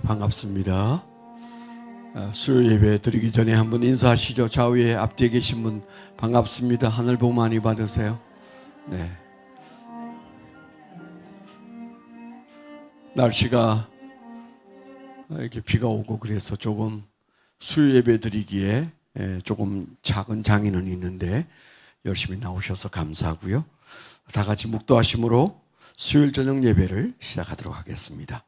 반갑습니다. 수요 예배 드리기 전에 한번 인사하시죠. 좌우에 앞뒤에 계신 분 반갑습니다. 하늘 복 많이 받으세요. 네. 날씨가 이렇게 비가 오고 그래서 조금 수요 예배 드리기에 조금 작은 장애는 있는데 열심히 나오셔서 감사하고요. 다 같이 묵도하심으로 수요일 저녁 예배를 시작하도록 하겠습니다.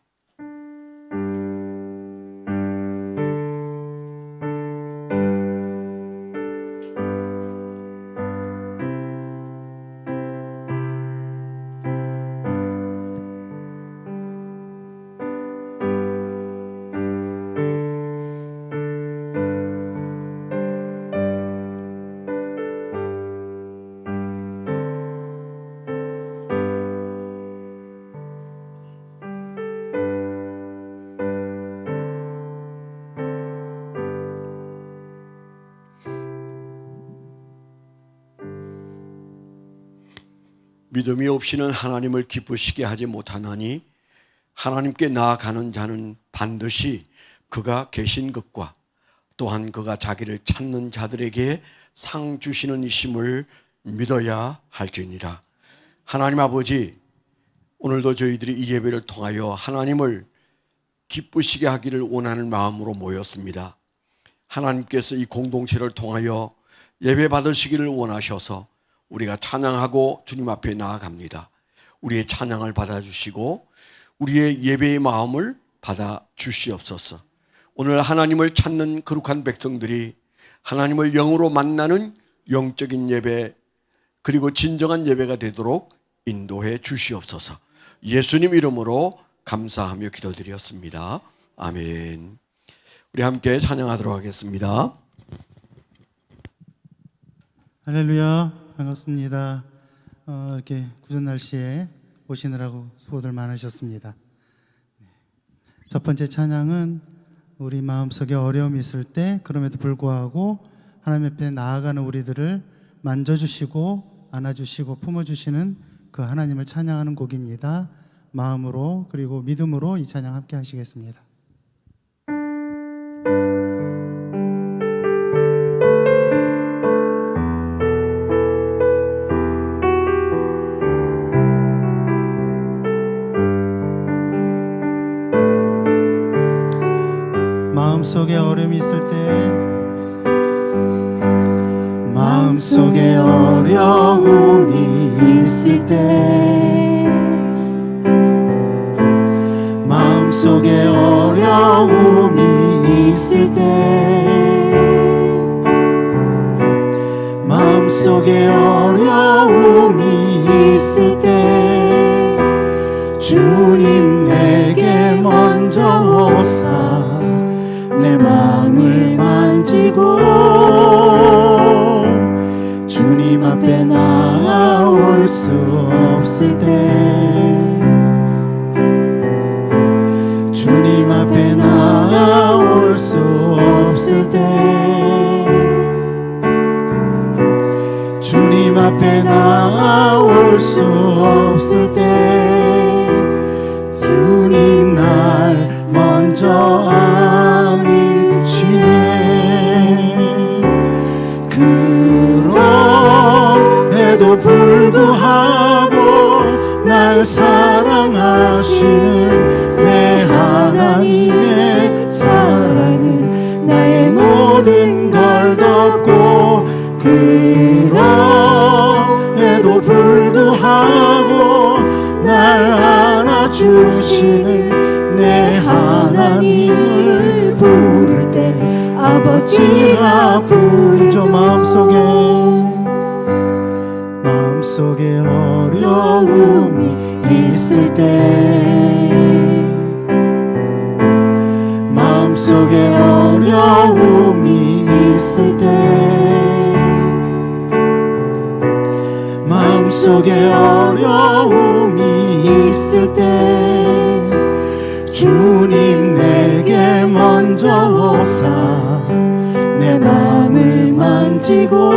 믿음이 없이는 하나님을 기쁘시게 하지 못하나니 하나님께 나아가는 자는 반드시 그가 계신 것과 또한 그가 자기를 찾는 자들에게 상 주시는 이심을 믿어야 할지니라. 하나님 아버지, 오늘도 저희들이 이 예배를 통하여 하나님을 기쁘시게 하기를 원하는 마음으로 모였습니다. 하나님께서 이 공동체를 통하여 예배 받으시기를 원하셔서 우리가 찬양하고 주님 앞에 나아갑니다. 우리의 찬양을 받아주시고 우리의 예배의 마음을 받아주시옵소서. 오늘 하나님을 찾는 거룩한 백성들이 하나님을 영으로 만나는 영적인 예배 그리고 진정한 예배가 되도록 인도해 주시옵소서. 예수님 이름으로 감사하며 기도드렸습니다. 아멘. 우리 함께 찬양하도록 하겠습니다. 할렐루야. 반갑습니다. 이렇게 궂은 날씨에 오시느라고 수고들 많으셨습니다. 첫 번째 찬양은 우리 마음속에 어려움이 있을 때 그럼에도 불구하고 하나님 앞에 나아가는 우리들을 만져주시고 안아주시고 품어주시는 그 하나님을 찬양하는 곡입니다. 마음으로 그리고 믿음으로 이 찬양 함께 하시겠습니다. 마음속에 어려움이 있을 때 마음속에 어려움이 있을 때 마음속에 어려움이 있을 때 마음속에 어려움이 있을 때 주님 내게 먼저 오사 내 마음을 만지고 주님 앞에 나올 수 없을 때 주님 앞에 나올 수 없을 때 주님 앞에 나올 수 없을 때 주님 날 먼저 그럼에도 불구하고 날 사랑하시는 내 하나님의 사랑은 나의 모든 걸 덮고 그럼에도 불구하고 날 안아주시는 내 하나님을 부를 때 아버지라 부르죠. 마음속에 어려움이 있을 때 마음속에 어려움이 있을 때 마음속에 어려움이 있을 때 주님 내게 먼저 오사 내 마음을 만지고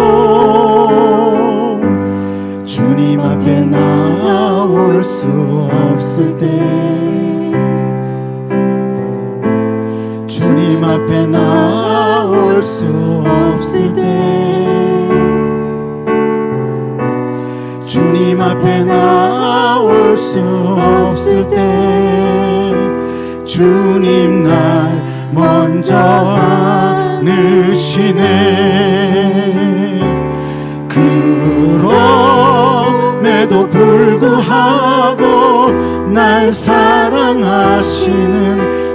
주님 앞에 나올 수 없을 때 올 수 없을 때 주님 앞에 나올 수 없을 때 주님 날 먼저 안으시네. 그럼에도 불구하고 날 사랑하시는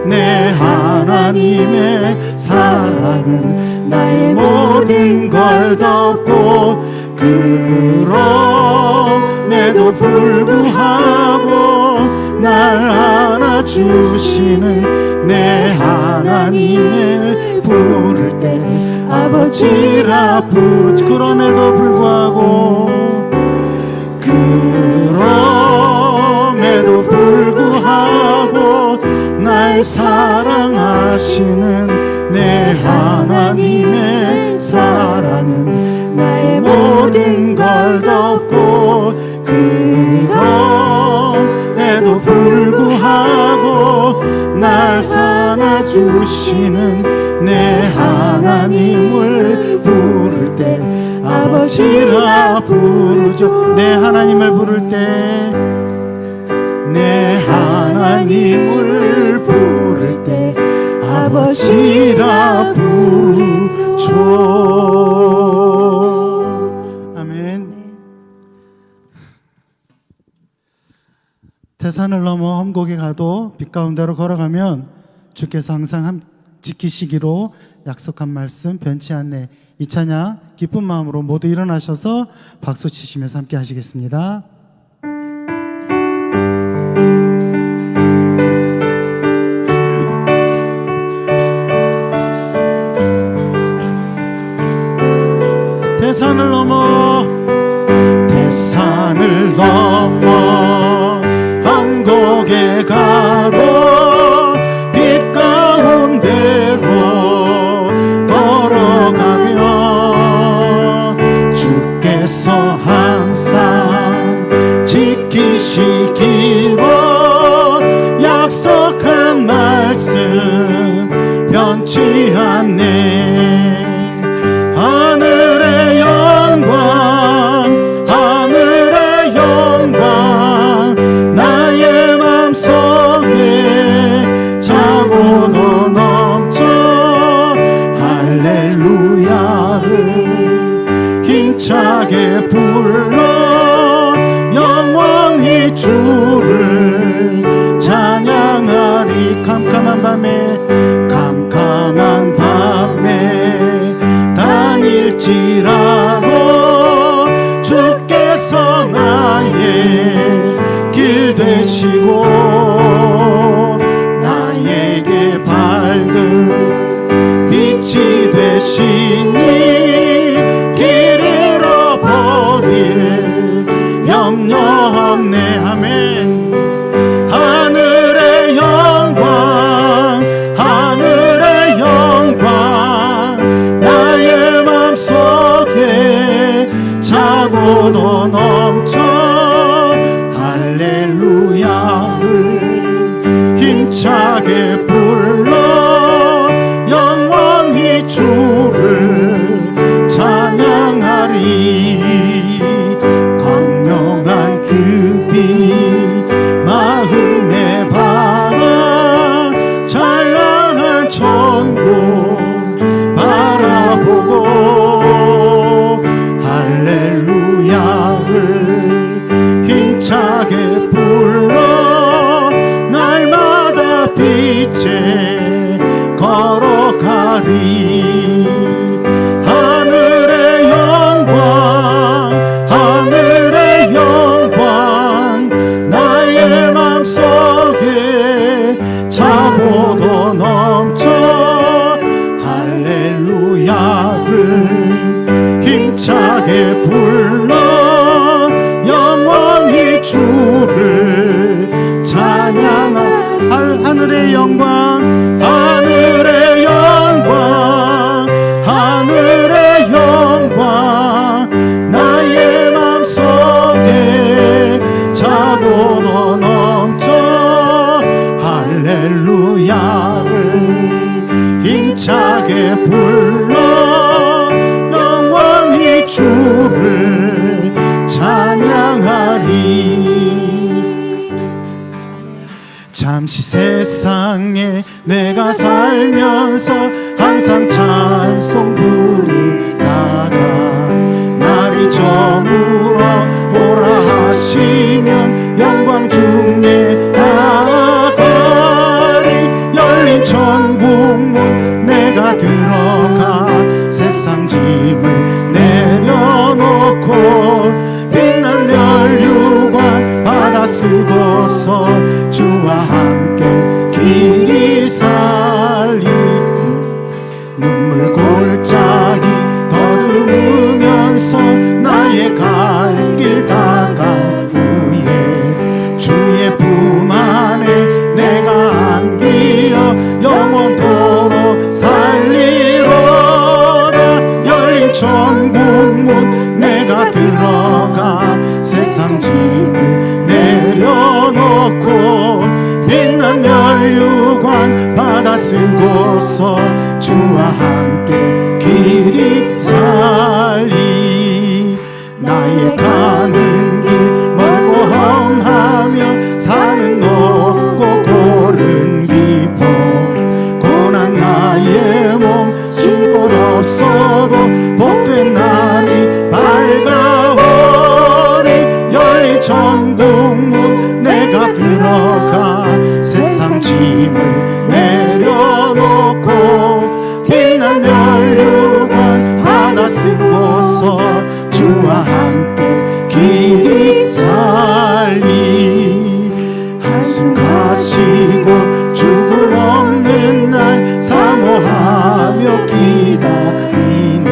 내 하나님의 사랑은 나의 모든 걸 덮고, 그럼에도 불구하고 날 안아주시는 내 하나님을 부를 때 아버지라 부르지. 그럼에도 불구하고, 그럼에도 불구하고 날 사랑하시는 내 하나님의 사랑은 나의 모든 걸 덮고, 그럼에도 불구하고 날 안아주시는 내 하나님을 부를 때 아버지라 부르죠. 내 하나님을 부를 때, 내 하나님을 부를 때 아버지라 부르죠. 아멘. 태산을 넘어 험곡에 가도 빛 가운데로 걸어가면 주께서 항상 지키시기로 약속한 말씀 변치 않네. 이 찬양 기쁜 마음으로 모두 일어나셔서 박수 치시면서 함께 하시겠습니다. 태산을 넘어, 태산을 넘어 험곡에 가도 빛 가운데로 걸어가며 주께서 항상 지키시기로 약속한 말씀 변치 않네. 하늘의 영광, 하늘의 영광 나의 맘속에 차고도 넘쳐 할렐루야를 힘차게 불러 영원히 주를 찬양하리. 캄캄한 밤에 다닐지라도 주께서 나의 길 되시고 나에게 밝은 빛이 되시니 길 잃어버릴 염려 없네. 아멘. 하늘의 영광, 하늘의 영광 나의 맘속에 차고도 넘쳐 할렐루야를 힘차게 불러 영원히 주를 찬양하리. 광명한 그 빛 마음의 바람 찬란한 천국 바라보고 할렐루야를 힘차게 불러 날마다 빛의 잠시 세상에 내가 살면서 항상 찬송 부르다가 날이 저물어 오라 하시면 영광 중에 나가리. 열린 천국문 내가 들어가 세상 짐을 내려놓고 빛난 멸류관 받아 쓰고서 주와 함께 길이 살리. 눈물 골짜기 더듬으면서 나의 갈 길 다가온 후에 주의 품 안에 내가 안기어 영원토록 살리로다. 열린 천국문 내가 들어가 세상 짐을 내려놓고 빛난 멸류관 받아 쓰고서 주와 함께 길이 살리. 나의 가는 길 멀고 험하며 산은 높고 골은 깊어 고난 나의 몸 쉴 곳 없어도 복된 날이 밝아오리. 열린 천국문 내가 들어가 세상 짐을 내려놓고 빛난 멸류관 받아 쓰고서 주와 함께 길이 살리. 한숨 가시고 죽음 없는 날 사모하며 기다리니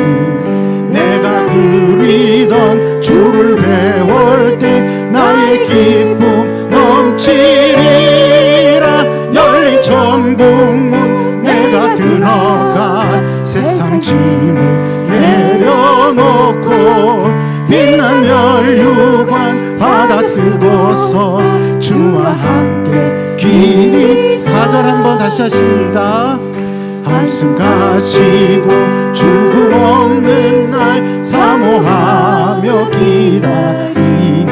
내가 그리던 주를 배울 때 나의 기쁨 넘치리라. 열린 천국문 내가 들어가 세상 짐을 내려놓고 빛난 멸류관 받아 쓰고서 주와 함께 길이. 4절 한번 다시 하십니다. 한숨 가시고 죽음 없는 날 사모하며 기다리니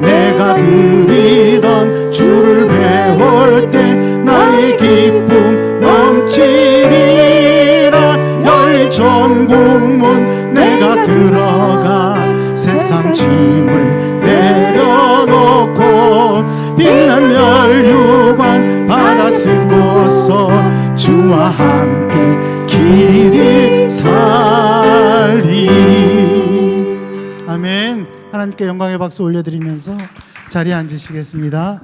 내가 그리던 주를 배울 때 나의 기쁨 넘치리라. 열린 천국문 내가 들어가 세상 짐을 내려놓고 빛난 멸류관 받아 쓰고서 주와 함께 길이 살리. 아멘. 하나님께 영광의 박수 올려드리면서 자리에 앉으시겠습니다.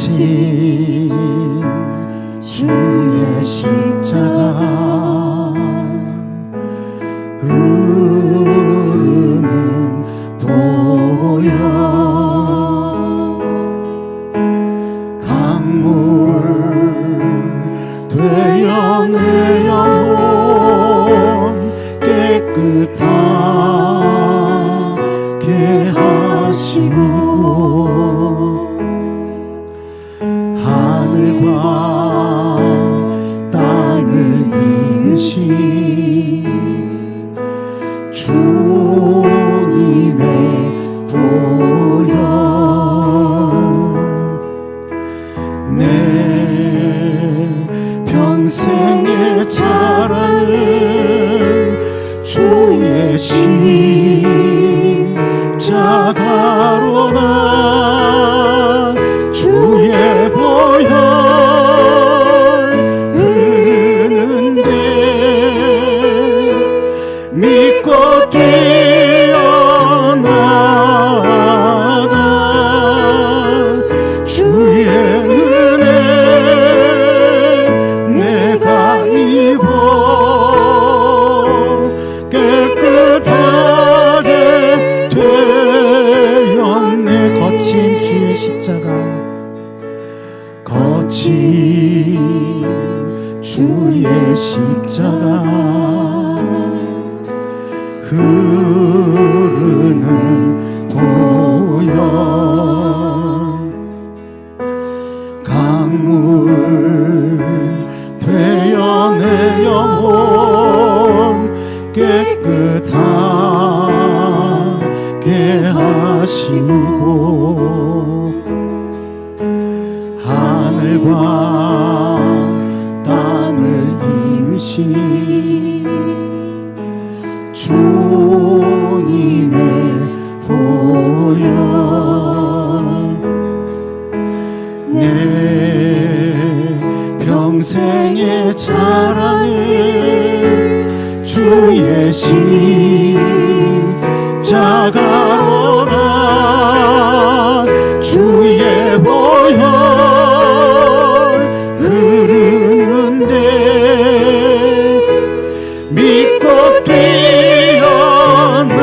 거친 주의 십자가 흐르는 보혈 강물 되어 내 영혼 깨끗하게 하시고 하늘과 땅을 이으신 주님의 보혈 내 평생에 자라는 주의 십자가로 이루시고 하늘과 땅을 이으신 주님의 보혈 내 평생의 자랑을 주의 십자가로다 주의 보혈 흐르는데 믿고 뛰어나가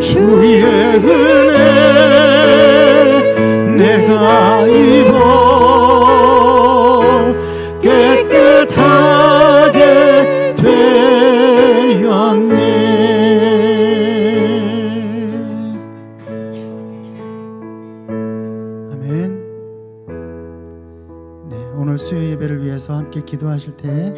주의 은혜 내가 입어 깨끗하게 되었네. 아멘. 네, 오늘 수요 예배를 위해서 함께 기도하실 때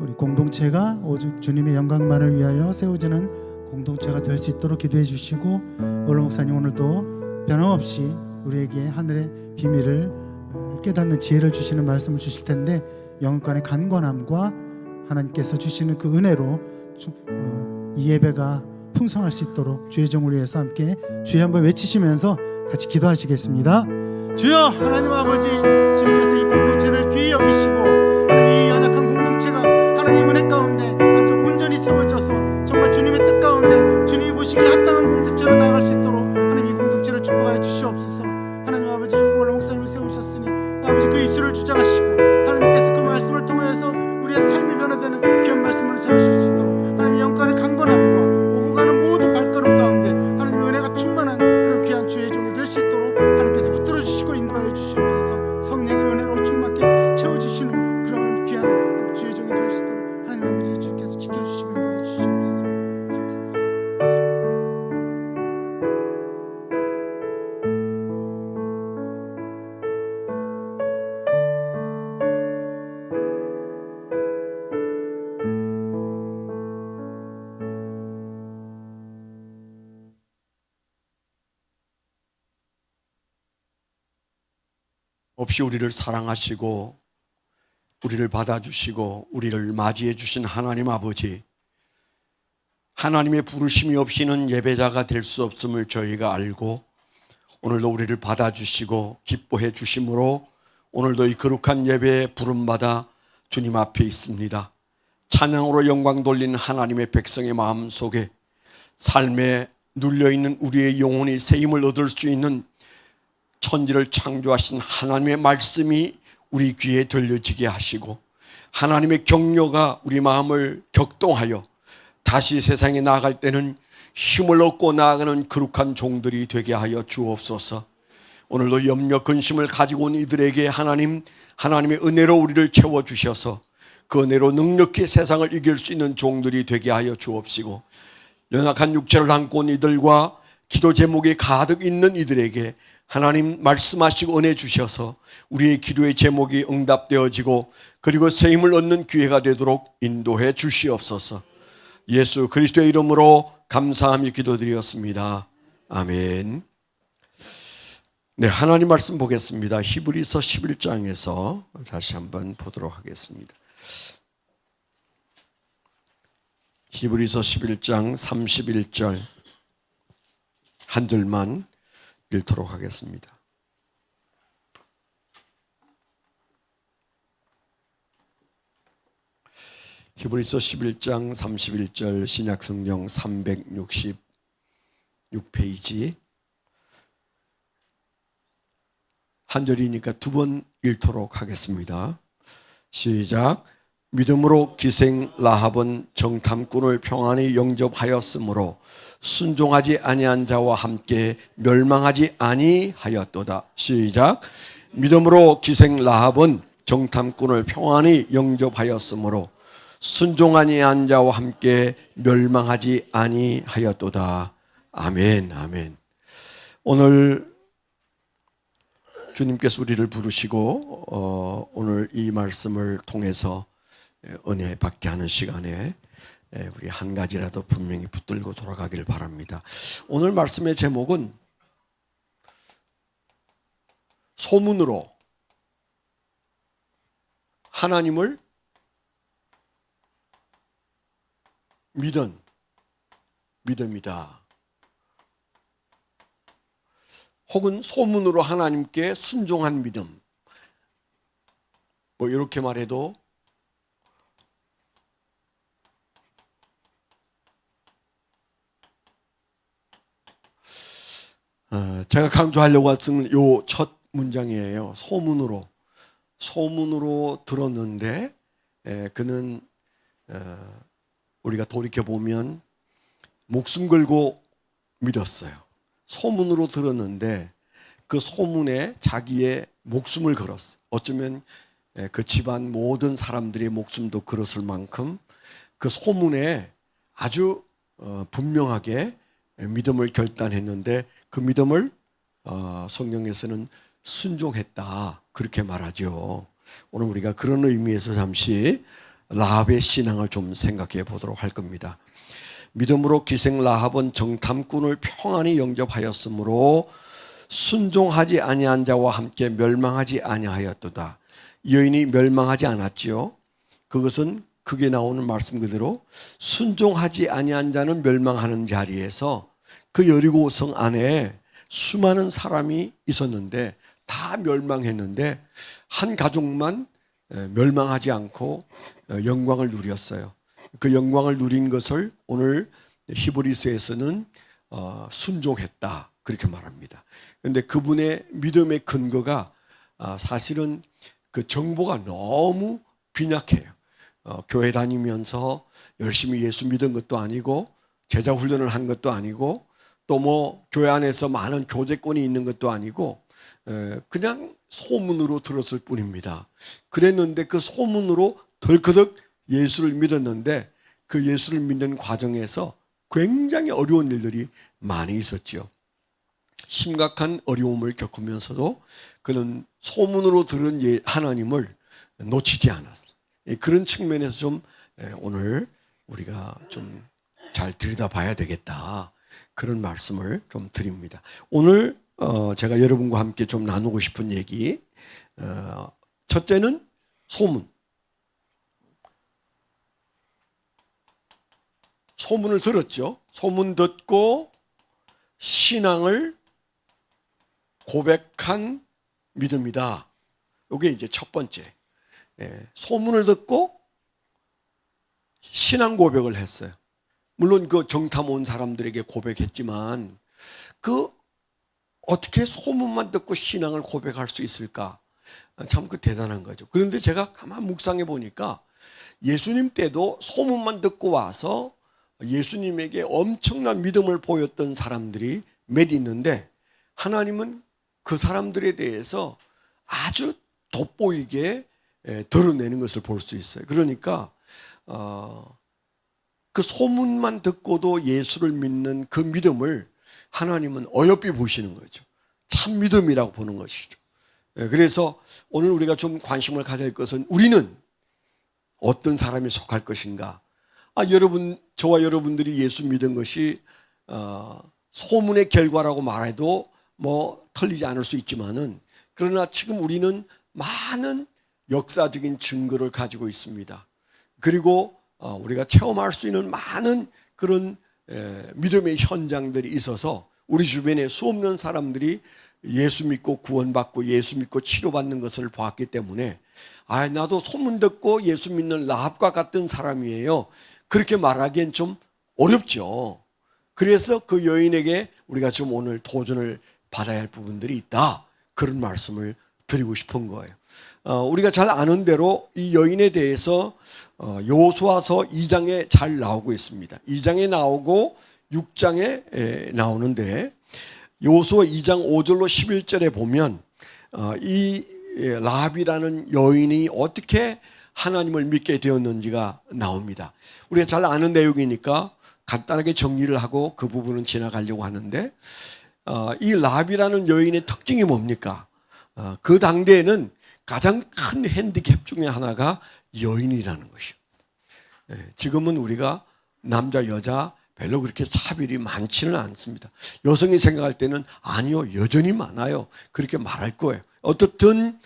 우리 공동체가 오직 주님의 영광만을 위하여 세워지는 공동체가 될 수 있도록 기도해 주시고, 원로 목사님 오늘도 변함없이 우리에게 하늘의 비밀을 깨닫는 지혜를 주시는 말씀을 주실 텐데, 영혼간의 간건함과 하나님께서 주시는 그 은혜로 이 예배가 풍성할 수 있도록 주의 종을 위해서 함께 주여 한번 외치시면서 같이 기도하시겠습니다. 주여 하나님 아버지, 주님께서 이 공동체를 귀히 여기시고 하나님 이 연약한 공동체가 하나님 은혜 가운데 완전 온전히 세워져서 정말 주님의 뜻 가운데 주님이 보시기에 합당한 공동체로 나아갈 수 있도록 하나님 이 공동체를 축복하여 주시옵소서. 하나님 아버지, 원로 목사님을 세우셨으니 아버지 그 입술을 주장하시고 하나님께서 그 말씀을 통하여서 우리의 삶이 변화되는 귀한 말씀을 전하실 수 있도록 하나님 영광의 강건함과 오고 가는 모든 발걸음 가운데 하나님 은혜가 충만한 그런 귀한 주의 종이 될 수 있도록 하나님께서 붙들어 주시고 인도하여 주시옵소서. 성령의 은혜로 충만하게 채워주시는 그런 귀한 주의 종이 될 수 있도록 하나님 아버지 주께서 지켜주시고 인도하여 주시옵소서. 감사합니다. 없이 우리를 사랑하시고 우리를 받아주시고 우리를 맞이해 주신 하나님 아버지, 하나님의 부르심이 없이는 예배자가 될 수 없음을 저희가 알고 오늘도 우리를 받아주시고 기뻐해 주심으로 오늘도 이 거룩한 예배에 부름받아 주님 앞에 있습니다. 찬양으로 영광 돌리는 하나님의 백성의 마음 속에 삶에 눌려있는 우리의 영혼이 새 힘을 얻을 수 있는 천지를 창조하신 하나님의 말씀이 우리 귀에 들려지게 하시고 하나님의 격려가 우리 마음을 격동하여 다시 세상에 나아갈 때는 힘을 얻고 나아가는 거룩한 종들이 되게 하여 주옵소서. 오늘도 염려 근심을 가지고 온 이들에게 하나님의 은혜로 우리를 채워주셔서 그 은혜로 넉넉히 세상을 이길 수 있는 종들이 되게 하여 주옵시고, 연약한 육체를 안고 온 이들과 기도 제목이 가득 있는 이들에게 하나님 말씀하시고 은혜 주셔서 우리의 기도의 제목이 응답되어지고 그리고 새 힘을 얻는 기회가 되도록 인도해 주시옵소서. 예수 그리스도의 이름으로 감사하며 기도드렸습니다. 아멘. 네, 하나님 말씀 보겠습니다. 히브리서 11장에서 다시 한번 보도록 하겠습니다. 히브리서 11장 31절 한 줄만 읽도록 하겠습니다. 히브리서 11장 31절 신약성경 366페이지 한 절이니까 두 번 읽도록 하겠습니다. 시작. 믿음으로 기생 라합은 정탐꾼을 평안히 영접하였으므로 순종하지 아니한 자와 함께 멸망하지 아니하였도다. 시작. 믿음으로 기생 라합은 정탐꾼을 평안히 영접하였으므로 순종하지 아니한 자와 함께 멸망하지 아니하였도다. 아멘. 아멘. 오늘 주님께서 우리를 부르시고 오늘 이 말씀을 통해서 은혜 받게 하는 시간에 우리 한 가지라도 분명히 붙들고 돌아가기를 바랍니다. 오늘 말씀의 제목은 소문으로 하나님을 믿은 믿음이다. 혹은 소문으로 하나님께 순종한 믿음. 뭐 이렇게 말해도 제가 강조하려고 했던 요 첫 문장이에요. 소문으로 들었는데 그는 우리가 돌이켜 보면 목숨 걸고 믿었어요. 소문으로 들었는데 그 소문에 자기의 목숨을 걸었어요. 어쩌면 그 집안 모든 사람들의 목숨도 걸었을 만큼 그 소문에 아주 분명하게 믿음을 결단했는데 그 믿음을 성경에서는 순종했다 그렇게 말하죠. 오늘 우리가 그런 의미에서 잠시 라합의 신앙을 좀 생각해 보도록 할 겁니다. 믿음으로 기생 라합은 정탐꾼을 평안히 영접하였으므로 순종하지 아니한 자와 함께 멸망하지 아니하였도다. 이 여인이 멸망하지 않았지요. 그것은 그게 나오는 말씀 그대로 순종하지 아니한 자는 멸망하는 자리에서 그 여리고성 안에 수많은 사람이 있었는데 다 멸망했는데 한 가족만 멸망하지 않고 영광을 누렸어요. 그 영광을 누린 것을 오늘 히브리서에서는 순종했다 그렇게 말합니다. 그런데 그분의 믿음의 근거가 사실은 그 정보가 너무 빈약해요. 교회 다니면서 열심히 예수 믿은 것도 아니고 제자 훈련을 한 것도 아니고 또 뭐 교회 안에서 많은 교제권이 있는 것도 아니고 그냥 소문으로 들었을 뿐입니다. 그랬는데 그 소문으로 덜커덕 예수를 믿었는데 그 예수를 믿는 과정에서 굉장히 어려운 일들이 많이 있었죠. 심각한 어려움을 겪으면서도 그는 소문으로 들은 하나님을 놓치지 않았어요. 그런 측면에서 좀 오늘 우리가 좀 잘 들여다봐야 되겠다 그런 말씀을 좀 드립니다. 오늘 제가 여러분과 함께 좀 나누고 싶은 얘기 첫째는 소문을 들었죠. 소문 듣고 신앙을 고백한 믿음이다. 이게 이제 첫 번째. 소문을 듣고 신앙 고백을 했어요. 물론 그 정탐 온 사람들에게 고백했지만 그 어떻게 소문만 듣고 신앙을 고백할 수 있을까? 참 그 대단한 거죠. 그런데 제가 가만 묵상해 보니까 예수님 때도 소문만 듣고 와서 예수님에게 엄청난 믿음을 보였던 사람들이 몇 있는데 하나님은 그 사람들에 대해서 아주 돋보이게 드러내는 것을 볼 수 있어요. 그러니까 그 소문만 듣고도 예수를 믿는 그 믿음을 하나님은 어여삐 보시는 거죠. 참 믿음이라고 보는 것이죠. 그래서 오늘 우리가 좀 관심을 가질 것은 우리는 어떤 사람이 속할 것인가. 저와 여러분들이 예수 믿은 것이 소문의 결과라고 말해도 뭐 틀리지 않을 수 있지만은 그러나 지금 우리는 많은 역사적인 증거를 가지고 있습니다. 그리고 우리가 체험할 수 있는 많은 그런 믿음의 현장들이 있어서 우리 주변에 수없는 사람들이 예수 믿고 구원받고 예수 믿고 치료받는 것을 보았기 때문에 나도 소문 듣고 예수 믿는 라합과 같은 사람이에요. 그렇게 말하기엔 좀 어렵죠. 그래서 그 여인에게 우리가 좀 오늘 도전을 받아야 할 부분들이 있다. 그런 말씀을 드리고 싶은 거예요. 우리가 잘 아는 대로 이 여인에 대해서 여호수아서 2장에 잘 나오고 있습니다. 2장에 나오고 6장에 나오는데 여호수아 2장 5절로 11절에 보면 이 라합이라는 여인이 어떻게 하나님을 믿게 되었는지가 나옵니다. 우리가 잘 아는 내용이니까 간단하게 정리를 하고 그 부분은 지나가려고 하는데 이 라합이라는 여인의 특징이 뭡니까? 그 당대에는 가장 큰 핸디캡 중에 하나가 여인이라는 것이요. 지금은 우리가 남자 여자 별로 그렇게 차별이 많지는 않습니다. 여성이 생각할 때는 아니요, 여전히 많아요, 그렇게 말할 거예요. 어떻든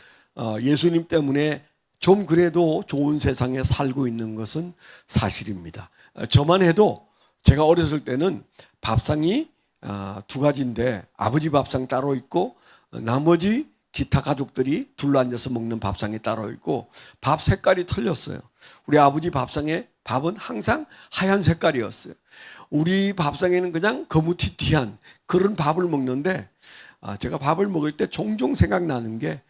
예수님 때문에 좀 그래도 좋은 세상에 살고 있는 것은 사실입니다. 저만 해도 제가 어렸을 때는 밥상이 두 가지인데 아버지 밥상 따로 있고 나머지 기타 가족들이 둘러앉아서 먹는 밥상이 따로 있고 밥 색깔이 틀렸어요. 우리 아버지 밥상에 밥은 항상 하얀 색깔이었어요. 우리 밥상에는 그냥 거무튀튀한 그런 밥을 먹는데 제가 밥을 먹을 때 종종 생각나는 게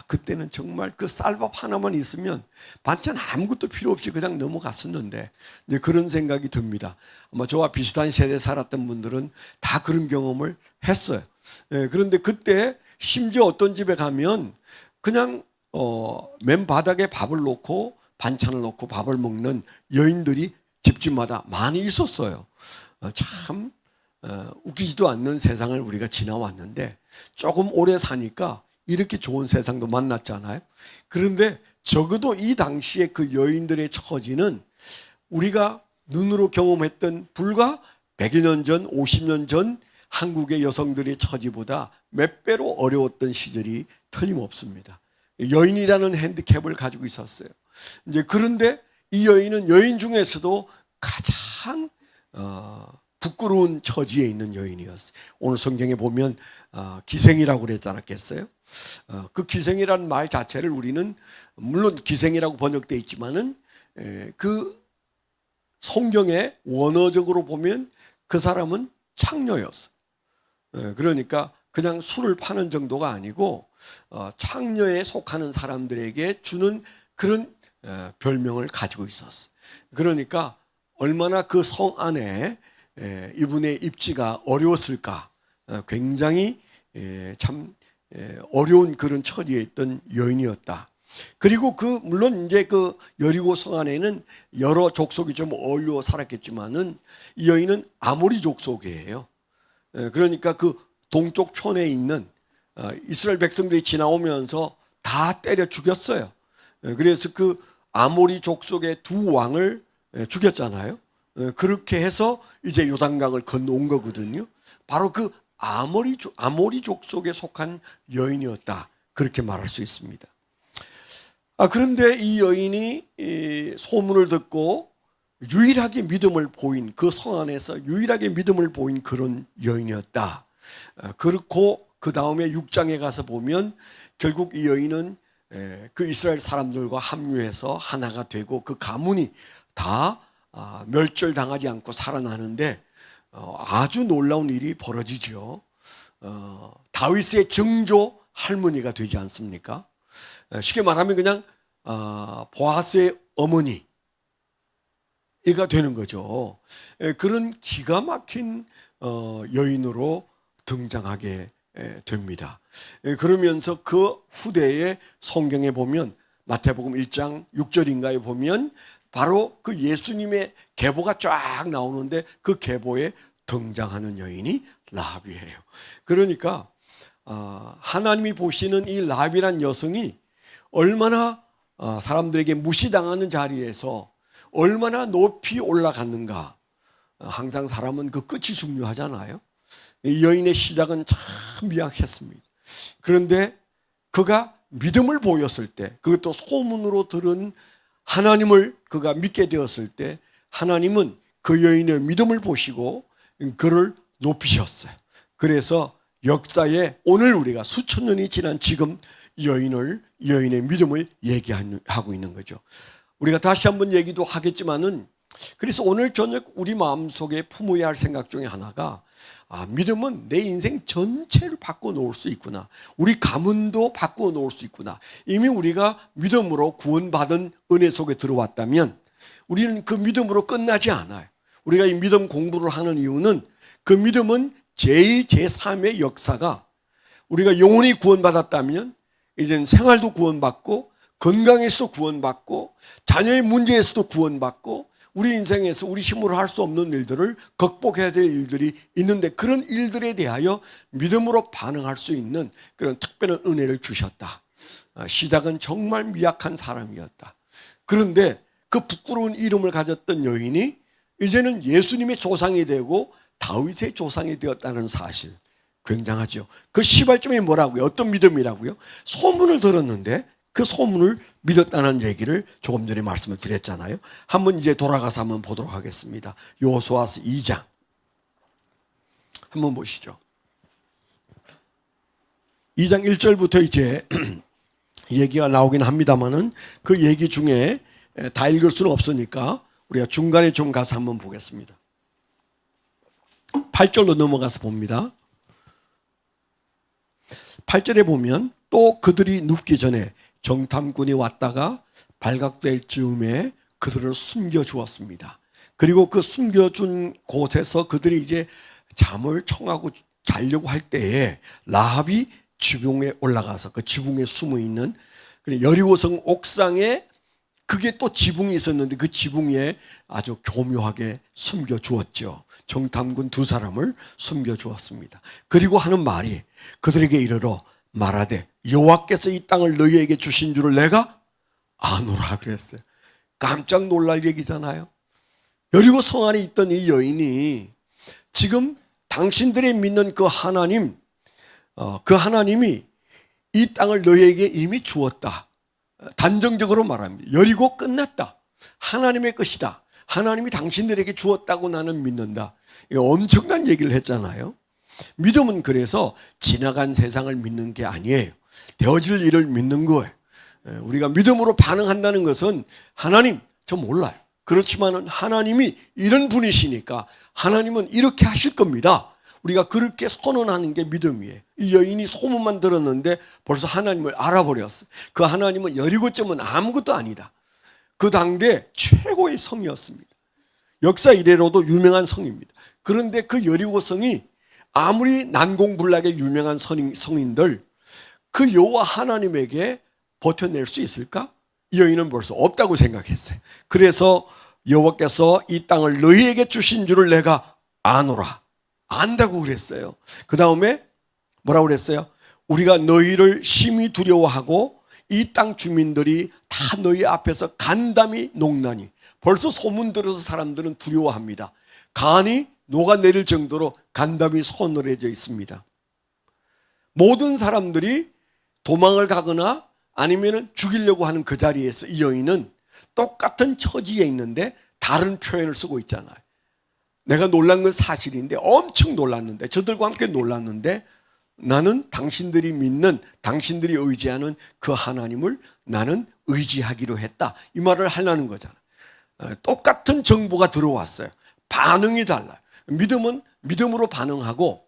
그때는 정말 그 쌀밥 하나만 있으면 반찬 아무것도 필요 없이 그냥 넘어갔었는데 이제 그런 생각이 듭니다. 아마 저와 비슷한 세대에 살았던 분들은 다 그런 경험을 했어요. 그런데 그때 심지어 어떤 집에 가면 그냥 맨 바닥에 밥을 놓고 반찬을 놓고 밥을 먹는 여인들이 집집마다 많이 있었어요. 참 웃기지도 않는 세상을 우리가 지나왔는데 조금 오래 사니까 이렇게 좋은 세상도 만났잖아요. 그런데 적어도 이 당시에 그 여인들의 처지는 우리가 눈으로 경험했던 불과 100여 년 전, 50년 전 한국의 여성들의 처지보다 몇 배로 어려웠던 시절이 틀림없습니다. 여인이라는 핸디캡을 가지고 있었어요. 이제 그런데 이 여인은 여인 중에서도 가장 부끄러운 처지에 있는 여인이었어요. 오늘 성경에 보면 기생이라고 그랬지 않았겠어요? 그 기생이라는 말 자체를 우리는 물론 기생이라고 번역되어 있지만은 그 성경에 원어적으로 보면 그 사람은 창녀였어요. 그러니까 그냥 술을 파는 정도가 아니고 창녀에 속하는 사람들에게 주는 그런 별명을 가지고 있었어요. 그러니까 얼마나 그 성 안에 이분의 입지가 어려웠을까. 굉장히 참 어려운 그런 처지에 있던 여인이었다. 그리고 물론 이제 그 여리고 성 안에는 여러 족속이 좀 어울려 살았겠지만은 이 여인은 아모리 족속이에요. 그러니까 그 동쪽 편에 있는 이스라엘 백성들이 지나오면서 다 때려 죽였어요. 그래서 그 아모리 족속의 두 왕을 죽였잖아요. 그렇게 해서 이제 요단강을 건너온 거거든요. 바로 그 아모리 족속에 속한 여인이었다, 그렇게 말할 수 있습니다. 그런데 이 여인이 소문을 듣고 유일하게 믿음을 보인, 그 성 안에서 유일하게 믿음을 보인 그런 여인이었다. 그렇고 그 다음에 6장에 가서 보면 결국 이 여인은 그 이스라엘 사람들과 합류해서 하나가 되고 그 가문이 다 멸절당하지 않고 살아나는데 아주 놀라운 일이 벌어지죠. 다윗의 증조 할머니가 되지 않습니까? 쉽게 말하면 그냥 보아스의 어머니가 되는 거죠. 그런 기가 막힌 여인으로 등장하게 됩니다. 그러면서 그 후대에 성경에 보면 마태복음 1장 6절인가에 보면 바로 그 예수님의 계보가 쫙 나오는데 그 계보에 등장하는 여인이 라합이에요. 그러니까 하나님이 보시는 이 라합이란 여성이 얼마나 사람들에게 무시당하는 자리에서 얼마나 높이 올라갔는가. 항상 사람은 그 끝이 중요하잖아요. 이 여인의 시작은 참 미약했습니다. 그런데 그가 믿음을 보였을 때, 그것도 소문으로 들은 하나님을 그가 믿게 되었을 때 하나님은 그 여인의 믿음을 보시고 그를 높이셨어요. 그래서 역사에 오늘 우리가 수천 년이 지난 지금 여인의 믿음을 얘기하고 있는 거죠. 우리가 다시 한번 얘기도 하겠지만은, 그래서 오늘 저녁 우리 마음속에 품어야 할 생각 중에 하나가 믿음은 내 인생 전체를 바꿔 놓을 수 있구나. 우리 가문도 바꿔 놓을 수 있구나. 이미 우리가 믿음으로 구원받은 은혜 속에 들어왔다면 우리는 그 믿음으로 끝나지 않아요. 우리가 이 믿음 공부를 하는 이유는 그 믿음은 제2, 제3의 역사가, 우리가 영혼이 구원받았다면 이제는 생활도 구원받고 건강에서도 구원받고 자녀의 문제에서도 구원받고 우리 인생에서 우리 힘으로 할 수 없는 일들을 극복해야 될 일들이 있는데 그런 일들에 대하여 믿음으로 반응할 수 있는 그런 특별한 은혜를 주셨다. 시작은 정말 미약한 사람이었다. 그런데 그 부끄러운 이름을 가졌던 여인이 이제는 예수님의 조상이 되고 다윗의 조상이 되었다는 사실. 굉장하죠. 그 시발점이 뭐라고요? 어떤 믿음이라고요? 소문을 들었는데 그 소문을 믿었다는 얘기를 조금 전에 말씀을 드렸잖아요. 한번 이제 돌아가서 한번 보도록 하겠습니다. 여호수아서 2장 한번 보시죠. 2장 1절부터 이제 얘기가 나오긴 합니다만은 그 얘기 중에 다 읽을 수는 없으니까 우리가 중간에 좀 가서 한번 보겠습니다. 8절로 넘어가서 봅니다. 8절에 보면 또 그들이 눕기 전에 정탐꾼이 왔다가 발각될 즈음에 그들을 숨겨주었습니다. 그리고 그 숨겨준 곳에서 그들이 이제 잠을 청하고 자려고 할 때에 라합이 지붕에 올라가서 그 지붕에 숨어 있는 여리고성 옥상에 그게 또 지붕이 있었는데 그 지붕 위에 아주 교묘하게 숨겨주었죠. 정탐꾼 두 사람을 숨겨주었습니다. 그리고 하는 말이 그들에게 이르러 말하되 여호와께서 이 땅을 너희에게 주신 줄을 내가 아노라 그랬어요. 깜짝 놀랄 얘기잖아요. 여리고 성 안에 있던 이 여인이 지금 당신들이 믿는 그 하나님, 그 하나님이 이 땅을 너희에게 이미 주었다. 단정적으로 말합니다. 여리고 끝났다. 하나님의 것이다. 하나님이 당신들에게 주었다고 나는 믿는다. 엄청난 얘기를 했잖아요. 믿음은 그래서 지나간 세상을 믿는 게 아니에요. 되어질 일을 믿는 거예요. 우리가 믿음으로 반응한다는 것은 하나님, 저 몰라요. 그렇지만은 하나님이 이런 분이시니까 하나님은 이렇게 하실 겁니다. 우리가 그렇게 선언하는 게 믿음이에요. 이 여인이 소문만 들었는데 벌써 하나님을 알아버렸어요. 그 하나님은 여리고점은 아무것도 아니다. 그 당대 최고의 성이었습니다. 역사 이래로도 유명한 성입니다. 그런데 그 여리고성이 아무리 난공불락의 유명한 성인들 그 여호와 하나님에게 버텨낼 수 있을까? 이 여인은 벌써 없다고 생각했어요. 그래서 여호와께서 이 땅을 너희에게 주신 줄을 내가 아노라. 안다고 그랬어요. 그 다음에 뭐라고 그랬어요? 우리가 너희를 심히 두려워하고 이 땅 주민들이 다 너희 앞에서 간담이 녹나니 벌써 소문 들어서 사람들은 두려워합니다. 간이 녹아내릴 정도로 간담이 서늘해져 있습니다. 모든 사람들이 도망을 가거나 아니면 죽이려고 하는 그 자리에서 이 여인은 똑같은 처지에 있는데 다른 표현을 쓰고 있잖아요. 내가 놀란 건 사실인데 엄청 놀랐는데 저들과 함께 놀랐는데 나는 당신들이 믿는 당신들이 의지하는 그 하나님을 나는 의지하기로 했다. 이 말을 하려는 거잖아요. 똑같은 정보가 들어왔어요. 반응이 달라요. 믿음은 믿음으로 반응하고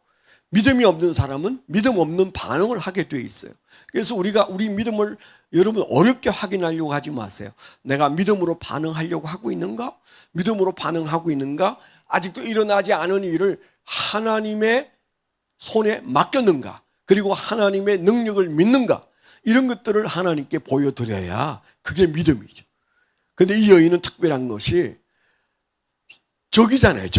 믿음이 없는 사람은 믿음 없는 반응을 하게 돼 있어요. 그래서 우리가 우리 믿음을 여러분 어렵게 확인하려고 하지 마세요. 내가 믿음으로 반응하려고 하고 있는가? 믿음으로 반응하고 있는가? 아직도 일어나지 않은 일을 하나님의 손에 맡겼는가? 그리고 하나님의 능력을 믿는가? 이런 것들을 하나님께 보여드려야 그게 믿음이죠. 근데 이 여인은 특별한 것이 적이잖아요.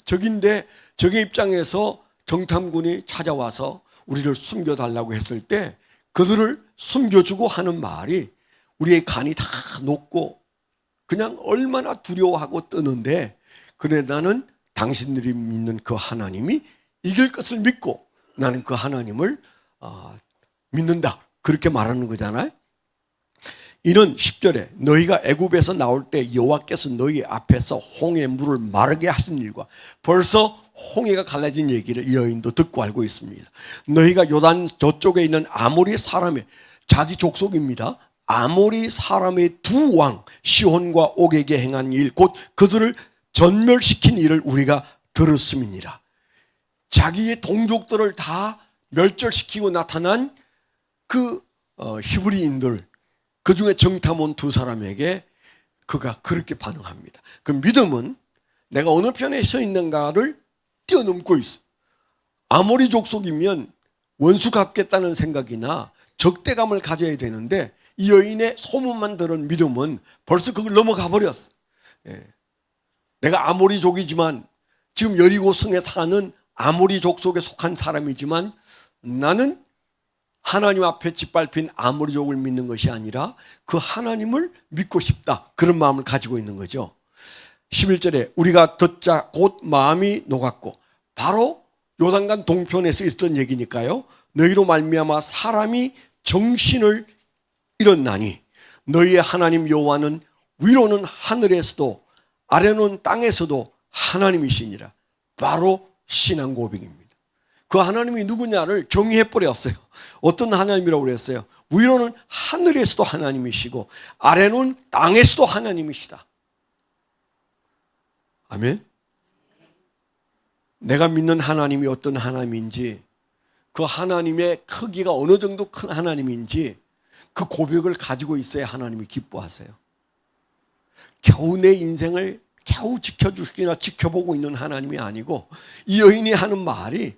적인데 적의 입장에서 정탐군이 찾아와서 우리를 숨겨달라고 했을 때 그들을 숨겨주고 하는 말이 우리의 간이 다 녹고 그냥 얼마나 두려워하고 뜨는데 그래 나는 당신들이 믿는 그 하나님이 이길 것을 믿고 나는 그 하나님을 믿는다. 그렇게 말하는 거잖아요. 이는 10절에 너희가 애굽에서 나올 때 여호와께서 너희 앞에서 홍해 물을 마르게 하신 일과 벌써 홍해가 갈라진 얘기를 이 여인도 듣고 알고 있습니다. 너희가 요단 저쪽에 있는 아모리 사람의 자기 족속입니다. 아모리 사람의 두 왕 시혼과 옥에게 행한 일 곧 그들을 전멸시킨 일을 우리가 들었음이니라. 자기의 동족들을 다 멸절시키고 나타난 그 히브리인들 그 중에 정탐원 두 사람에게 그가 그렇게 반응합니다. 그 믿음은 내가 어느 편에 서 있는가를 뛰어넘고 있어. 아모리 족속이면 원수 갚겠다는 생각이나 적대감을 가져야 되는데 이 여인의 소문만 들은 믿음은 벌써 그걸 넘어가 버렸어. 내가 아모리족이지만 지금 여리고성에 사는 아모리족 속에 속한 사람이지만 나는 하나님 앞에 짓밟힌 아모리족을 믿는 것이 아니라 그 하나님을 믿고 싶다. 그런 마음을 가지고 있는 거죠. 11절에 우리가 듣자 곧 마음이 녹았고, 바로 요단강 동편에서 있었던 얘기니까요. 너희로 말미암아 사람이 정신을 잃었나니 너희의 하나님 여호와는 위로는 하늘에서도 아래는 땅에서도 하나님이시니라. 바로 신앙 고백입니다. 그 하나님이 누구냐를 정의해 버렸어요. 어떤 하나님이라고 그랬어요? 위로는 하늘에서도 하나님이시고 아래는 땅에서도 하나님이시다. 아멘. 내가 믿는 하나님이 어떤 하나님인지, 그 하나님의 크기가 어느 정도 큰 하나님인지 그 고백을 가지고 있어야 하나님이 기뻐하세요. 겨우 내 인생을 겨우 지켜주시기나 지켜보고 있는 하나님이 아니고, 이 여인이 하는 말이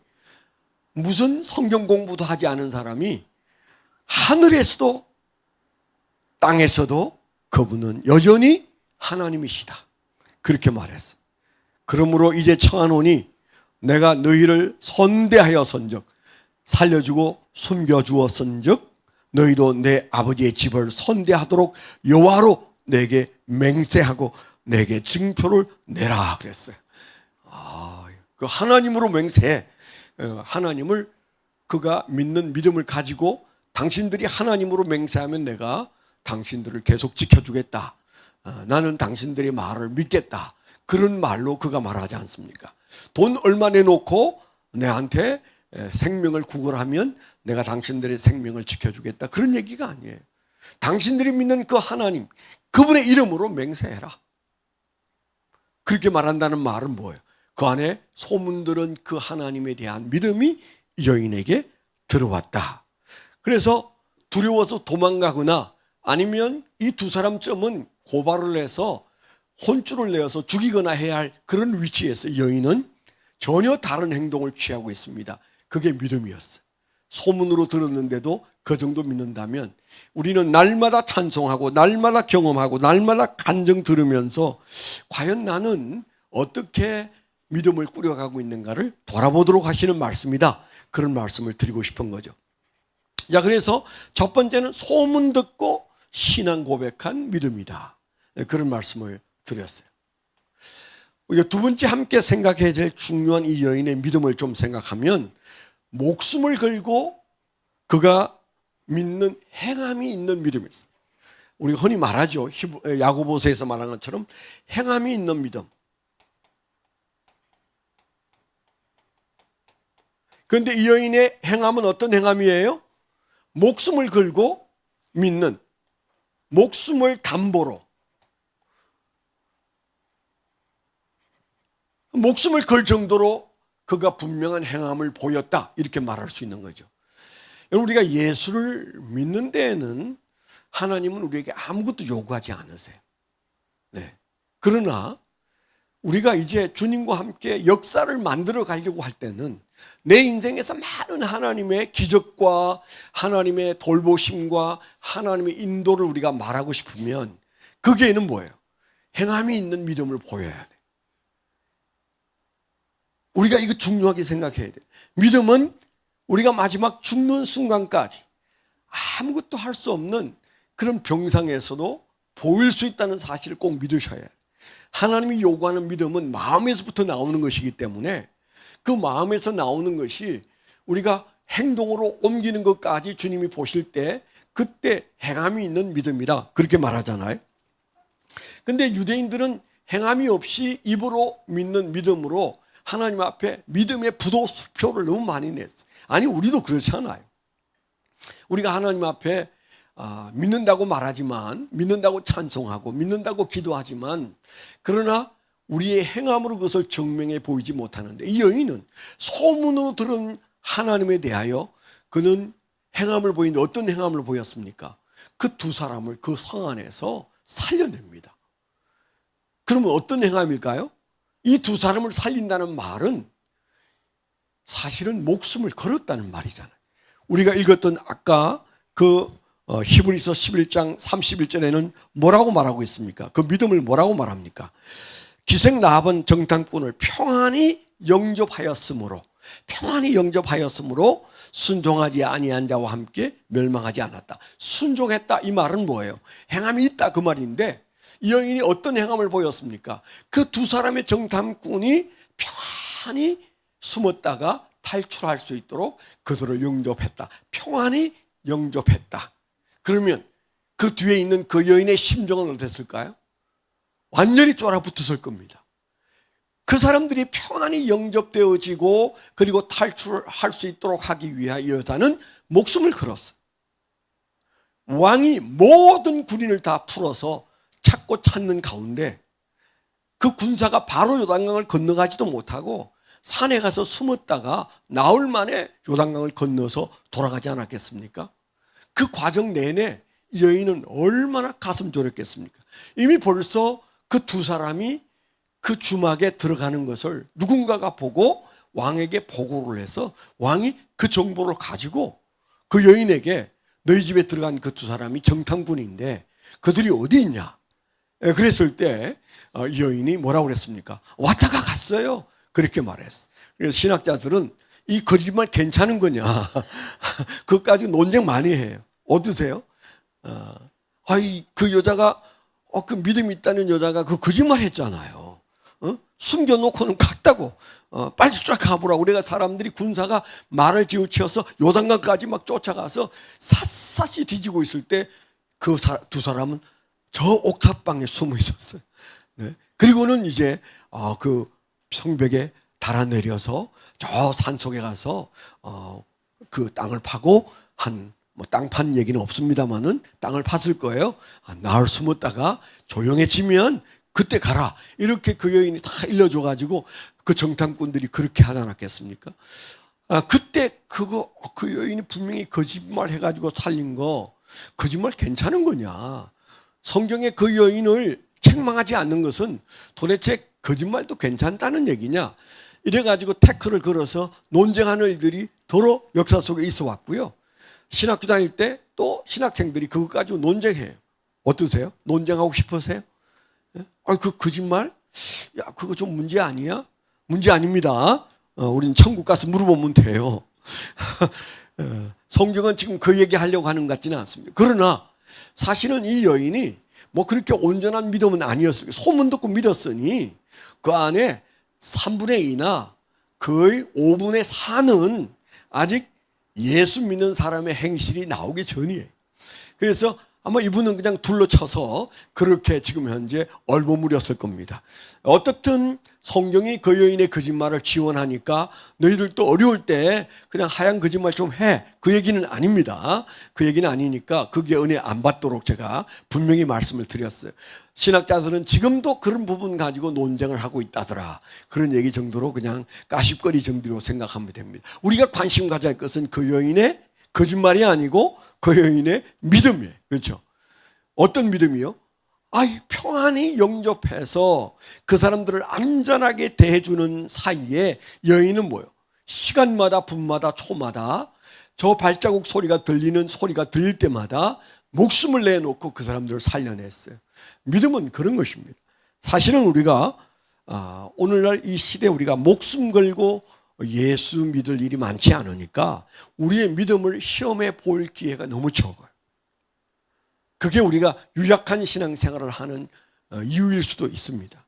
무슨 성경 공부도 하지 않은 사람이 하늘에서도 땅에서도 그분은 여전히 하나님이시다, 그렇게 말했어요. 그러므로 이제 청하노니 내가 너희를 선대하여선즉 살려주고 숨겨주었은즉 너희도 내 아버지의 집을 선대하도록 여호와로 내게 맹세하고 내게 증표를 내라 그랬어요. 그 하나님으로 맹세해. 하나님을, 그가 믿는 믿음을 가지고 당신들이 하나님으로 맹세하면 내가 당신들을 계속 지켜주겠다. 나는 당신들의 말을 믿겠다. 그런 말로 그가 말하지 않습니까? 돈 얼마 내놓고 내한테 생명을 구걸하면 내가 당신들의 생명을 지켜주겠다. 그런 얘기가 아니에요. 당신들이 믿는 그 하나님, 그분의 이름으로 맹세해라. 그렇게 말한다는 말은 뭐예요? 그 안에 소문들은 그 하나님에 대한 믿음이 여인에게 들어왔다. 그래서 두려워서 도망가거나 아니면 이 두 사람쯤은 고발을 해서 혼쭐을 내어서 죽이거나 해야 할 그런 위치에서 여인은 전혀 다른 행동을 취하고 있습니다. 그게 믿음이었어요. 소문으로 들었는데도 그 정도 믿는다면 우리는 날마다 찬송하고 날마다 경험하고 날마다 간증 들으면서 과연 나는 어떻게 믿음을 꾸려가고 있는가를 돌아보도록 하시는 말씀이다. 그런 말씀을 드리고 싶은 거죠. 자, 그래서 첫 번째는 소문 듣고 신앙 고백한 믿음이다. 그런 말씀을 드렸어요. 우리가 두 번째 함께 생각해야 될 중요한 이 여인의 믿음을 좀 생각하면, 목숨을 걸고 그가 믿는 행함이 있는 믿음이 있어요. 우리가 흔히 말하죠. 야고보서에서 말한 것처럼 행함이 있는 믿음. 그런데 이 여인의 행함은 어떤 행함이에요? 목숨을 걸고 믿는, 목숨을 담보로, 목숨을 걸 정도로 그가 분명한 행함을 보였다, 이렇게 말할 수 있는 거죠. 우리가 예수를 믿는 데에는 하나님은 우리에게 아무것도 요구하지 않으세요. 네. 그러나 우리가 이제 주님과 함께 역사를 만들어 가려고 할 때는 내 인생에서 많은 하나님의 기적과 하나님의 돌보심과 하나님의 인도를 우리가 말하고 싶으면 거기에는 뭐예요? 행함이 있는 믿음을 보여야 돼. 우리가 이거 중요하게 생각해야 돼. 믿음은 우리가 마지막 죽는 순간까지 아무것도 할 수 없는 그런 병상에서도 보일 수 있다는 사실을 꼭 믿으셔야 해요. 하나님이 요구하는 믿음은 마음에서부터 나오는 것이기 때문에 그 마음에서 나오는 것이 우리가 행동으로 옮기는 것까지 주님이 보실 때 그때 행함이 있는 믿음이라 그렇게 말하잖아요. 근데 유대인들은 행함이 없이 입으로 믿는 믿음으로 하나님 앞에 믿음의 부도수표를 너무 많이 냈어요. 아니, 우리도 그렇잖아요. 우리가 하나님 앞에 믿는다고 말하지만, 믿는다고 찬송하고 믿는다고 기도하지만, 그러나 우리의 행함으로 그것을 증명해 보이지 못하는데, 이 여인은 소문으로 들은 하나님에 대하여 그는 행함을 보이는데 어떤 행함을 보였습니까? 그 두 사람을 그 성 안에서 살려냅니다. 그러면 어떤 행함일까요? 이 두 사람을 살린다는 말은 사실은 목숨을 걸었다는 말이잖아요. 우리가 읽었던 아까 그 히브리서 11장 31절에는 뭐라고 말하고 있습니까? 그 믿음을 뭐라고 말합니까? 기생 라합은 정탐꾼을 평안히 영접하였으므로 순종하지 아니한 자와 함께 멸망하지 않았다. 순종했다, 이 말은 뭐예요? 행함이 있다, 그 말인데 이 여인이 어떤 행함을 보였습니까? 그 두 사람의 정탐꾼이 평안히 숨었다가 탈출할 수 있도록 그들을 영접했다. 평안히 영접했다. 그러면 그 뒤에 있는 그 여인의 심정은 어땠을까요? 완전히 쫄아붙었을 겁니다. 그 사람들이 평안히 영접되어지고 그리고 탈출할 수 있도록 하기 위하여 여자는 목숨을 걸었어요. 왕이 모든 군인을 다 풀어서 찾고 찾는 가운데 그 군사가 바로 요단강을 건너가지도 못하고 산에 가서 숨었다가 나흘 만에 요단강을 건너서 돌아가지 않았겠습니까? 그 과정 내내 이 여인은 얼마나 가슴 졸였겠습니까? 이미 벌써 그 두 사람이 그 주막에 들어가는 것을 누군가가 보고 왕에게 보고를 해서 왕이 그 정보를 가지고 그 여인에게 너희 집에 들어간 그 두 사람이 정탐꾼인데 그들이 어디 있냐? 그랬을 때 이 여인이 뭐라고 그랬습니까? 왔다가 갔어요. 그렇게 말했어. 그래서 신학자들은 이 거짓말 괜찮은 거냐? 그것까지 논쟁 많이 해요. 어떠세요? 그 여자가 그 믿음이 있다는 여자가 그 거짓말 했잖아요. 숨겨놓고는 갔다고. 빨리 쫓아가보라고. 우리가 사람들이 군사가 말을 지우치어서 요단강까지 막 쫓아가서 샅샅이 뒤지고 있을 때 그 두 사람은 저 옥탑방에 숨어 있었어요. 네. 그리고는 이제 그 성벽에 달아내려서 저 산속에 가서 그 땅을 파고 뭐 땅 판 얘기는 없습니다만은 땅을 팠을 거예요. 나흘 숨었다가 조용해지면 그때 가라. 이렇게 그 여인이 다 일러줘가지고 그 정탐꾼들이 그렇게 하지 않았겠습니까? 그때 그 여인이 분명히 거짓말 해가지고 살린 거 거짓말 괜찮은 거냐? 성경에 그 여인을 책망하지 않는 것은 도대체 거짓말도 괜찮다는 얘기냐? 이래가지고 태클을 걸어서 논쟁하는 일들이 더러 역사 속에 있어 왔고요. 신학교 다닐 때 또 신학생들이 그것 가지고 논쟁해요. 어떠세요? 논쟁하고 싶으세요? 그 거짓말? 야, 그거 좀 문제 아니야? 문제 아닙니다. 우린 천국 가서 물어보면 돼요. 성경은 지금 그 얘기 하려고 하는 것 같지는 않습니다. 그러나 사실은 이 여인이 뭐 그렇게 온전한 믿음은 아니었어요. 소문 듣고 믿었으니 그 안에 3분의 2나 거의 5분의 4는 아직 예수 믿는 사람의 행실이 나오기 전이에요. 그래서 아마 이분은 그냥 둘러쳐서 그렇게 지금 현재 얼버무렸을 겁니다. 어떻든 성경이 그 여인의 거짓말을 지원하니까 너희들도 어려울 때 그냥 하얀 거짓말 좀 해. 그 얘기는 아닙니다. 그 얘기는 아니니까 그게 은혜 안 받도록 제가 분명히 말씀을 드렸어요. 신학자들은 지금도 그런 부분 가지고 논쟁을 하고 있다더라. 그런 얘기 정도로 그냥 까십거리 정도로 생각하면 됩니다. 우리가 관심 가져야 할 것은 그 여인의 거짓말이 아니고 그 여인의 믿음이에요. 그렇죠? 어떤 믿음이요? 평안히 영접해서 그 사람들을 안전하게 대해주는 사이에 여인은 뭐예요? 시간마다 분마다 초마다 저 발자국 소리가 들릴 때마다 목숨을 내놓고 그 사람들을 살려냈어요. 믿음은 그런 것입니다. 사실은 우리가 오늘날 이 시대에 우리가 목숨 걸고 예수 믿을 일이 많지 않으니까 우리의 믿음을 시험해 볼 기회가 너무 적어요. 그게 우리가 유약한 신앙생활을 하는 이유일 수도 있습니다.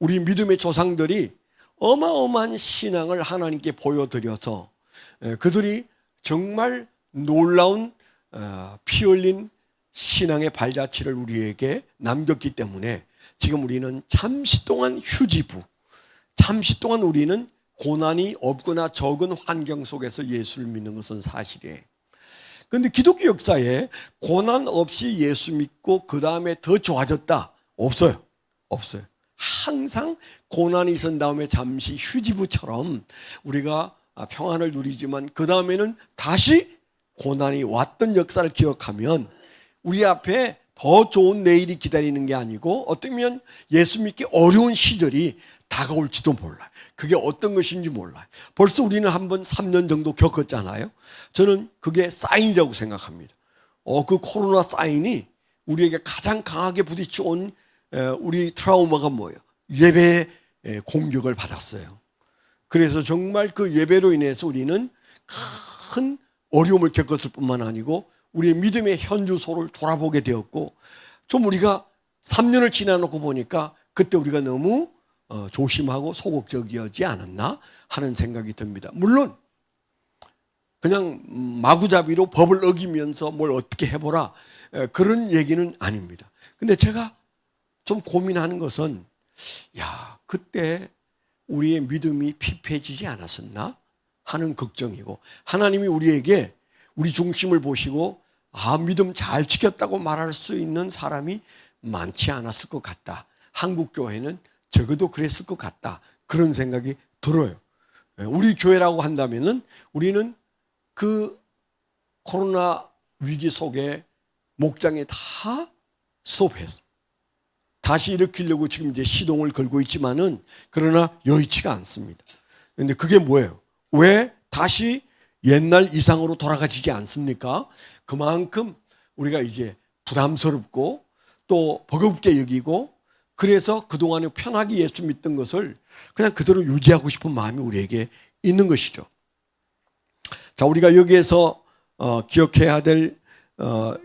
우리 믿음의 조상들이 어마어마한 신앙을 하나님께 보여드려서 그들이 정말 놀라운 피 흘린 신앙의 발자취를 우리에게 남겼기 때문에 지금 우리는 잠시 동안 휴지부, 잠시 동안 우리는 고난이 없거나 적은 환경 속에서 예수를 믿는 것은 사실이에요. 그런데 기독교 역사에 고난 없이 예수 믿고 그 다음에 더 좋아졌다? 없어요. 없어요. 항상 고난이 있은 다음에 잠시 휴지부처럼 우리가 평안을 누리지만 그 다음에는 다시 고난이 왔던 역사를 기억하면 우리 앞에 더 좋은 내일이 기다리는 게 아니고 어쩌면 예수 믿기 어려운 시절이 다가올지도 몰라요. 그게 어떤 것인지 몰라요. 벌써 우리는 한번 3년 정도 겪었잖아요. 저는 그게 사인이라고 생각합니다. 그 코로나 사인이 우리에게 가장 강하게 부딪혀온 우리 트라우마가 뭐예요? 예배의 공격을 받았어요. 그래서 정말 그 예배로 인해서 우리는 큰 어려움을 겪었을 뿐만 아니고 우리의 믿음의 현주소를 돌아보게 되었고 좀 우리가 3년을 지나놓고 보니까 그때 우리가 너무 조심하고 소극적이지 않았나 하는 생각이 듭니다. 물론 그냥 마구잡이로 법을 어기면서 뭘 어떻게 해보라 그런 얘기는 아닙니다. 근데 제가 좀 고민하는 것은 그때 우리의 믿음이 피폐해지지 않았었나 하는 걱정이고, 하나님이 우리에게 우리 중심을 보시고 믿음 잘 지켰다고 말할 수 있는 사람이 많지 않았을 것 같다. 한국 교회는 적어도 그랬을 것 같다. 그런 생각이 들어요. 우리 교회라고 한다면은 우리는 그 코로나 위기 속에 목장에 다 스톱했어. 다시 일으키려고 지금 이제 시동을 걸고 있지만은 그러나 여의치가 않습니다. 그런데 그게 뭐예요? 왜 다시 옛날 이상으로 돌아가지지 않습니까? 그만큼 우리가 이제 부담스럽고 또 버겁게 여기고, 그래서 그동안에 편하게 예수 믿던 것을 그냥 그대로 유지하고 싶은 마음이 우리에게 있는 것이죠. 자, 우리가 여기에서 기억해야 될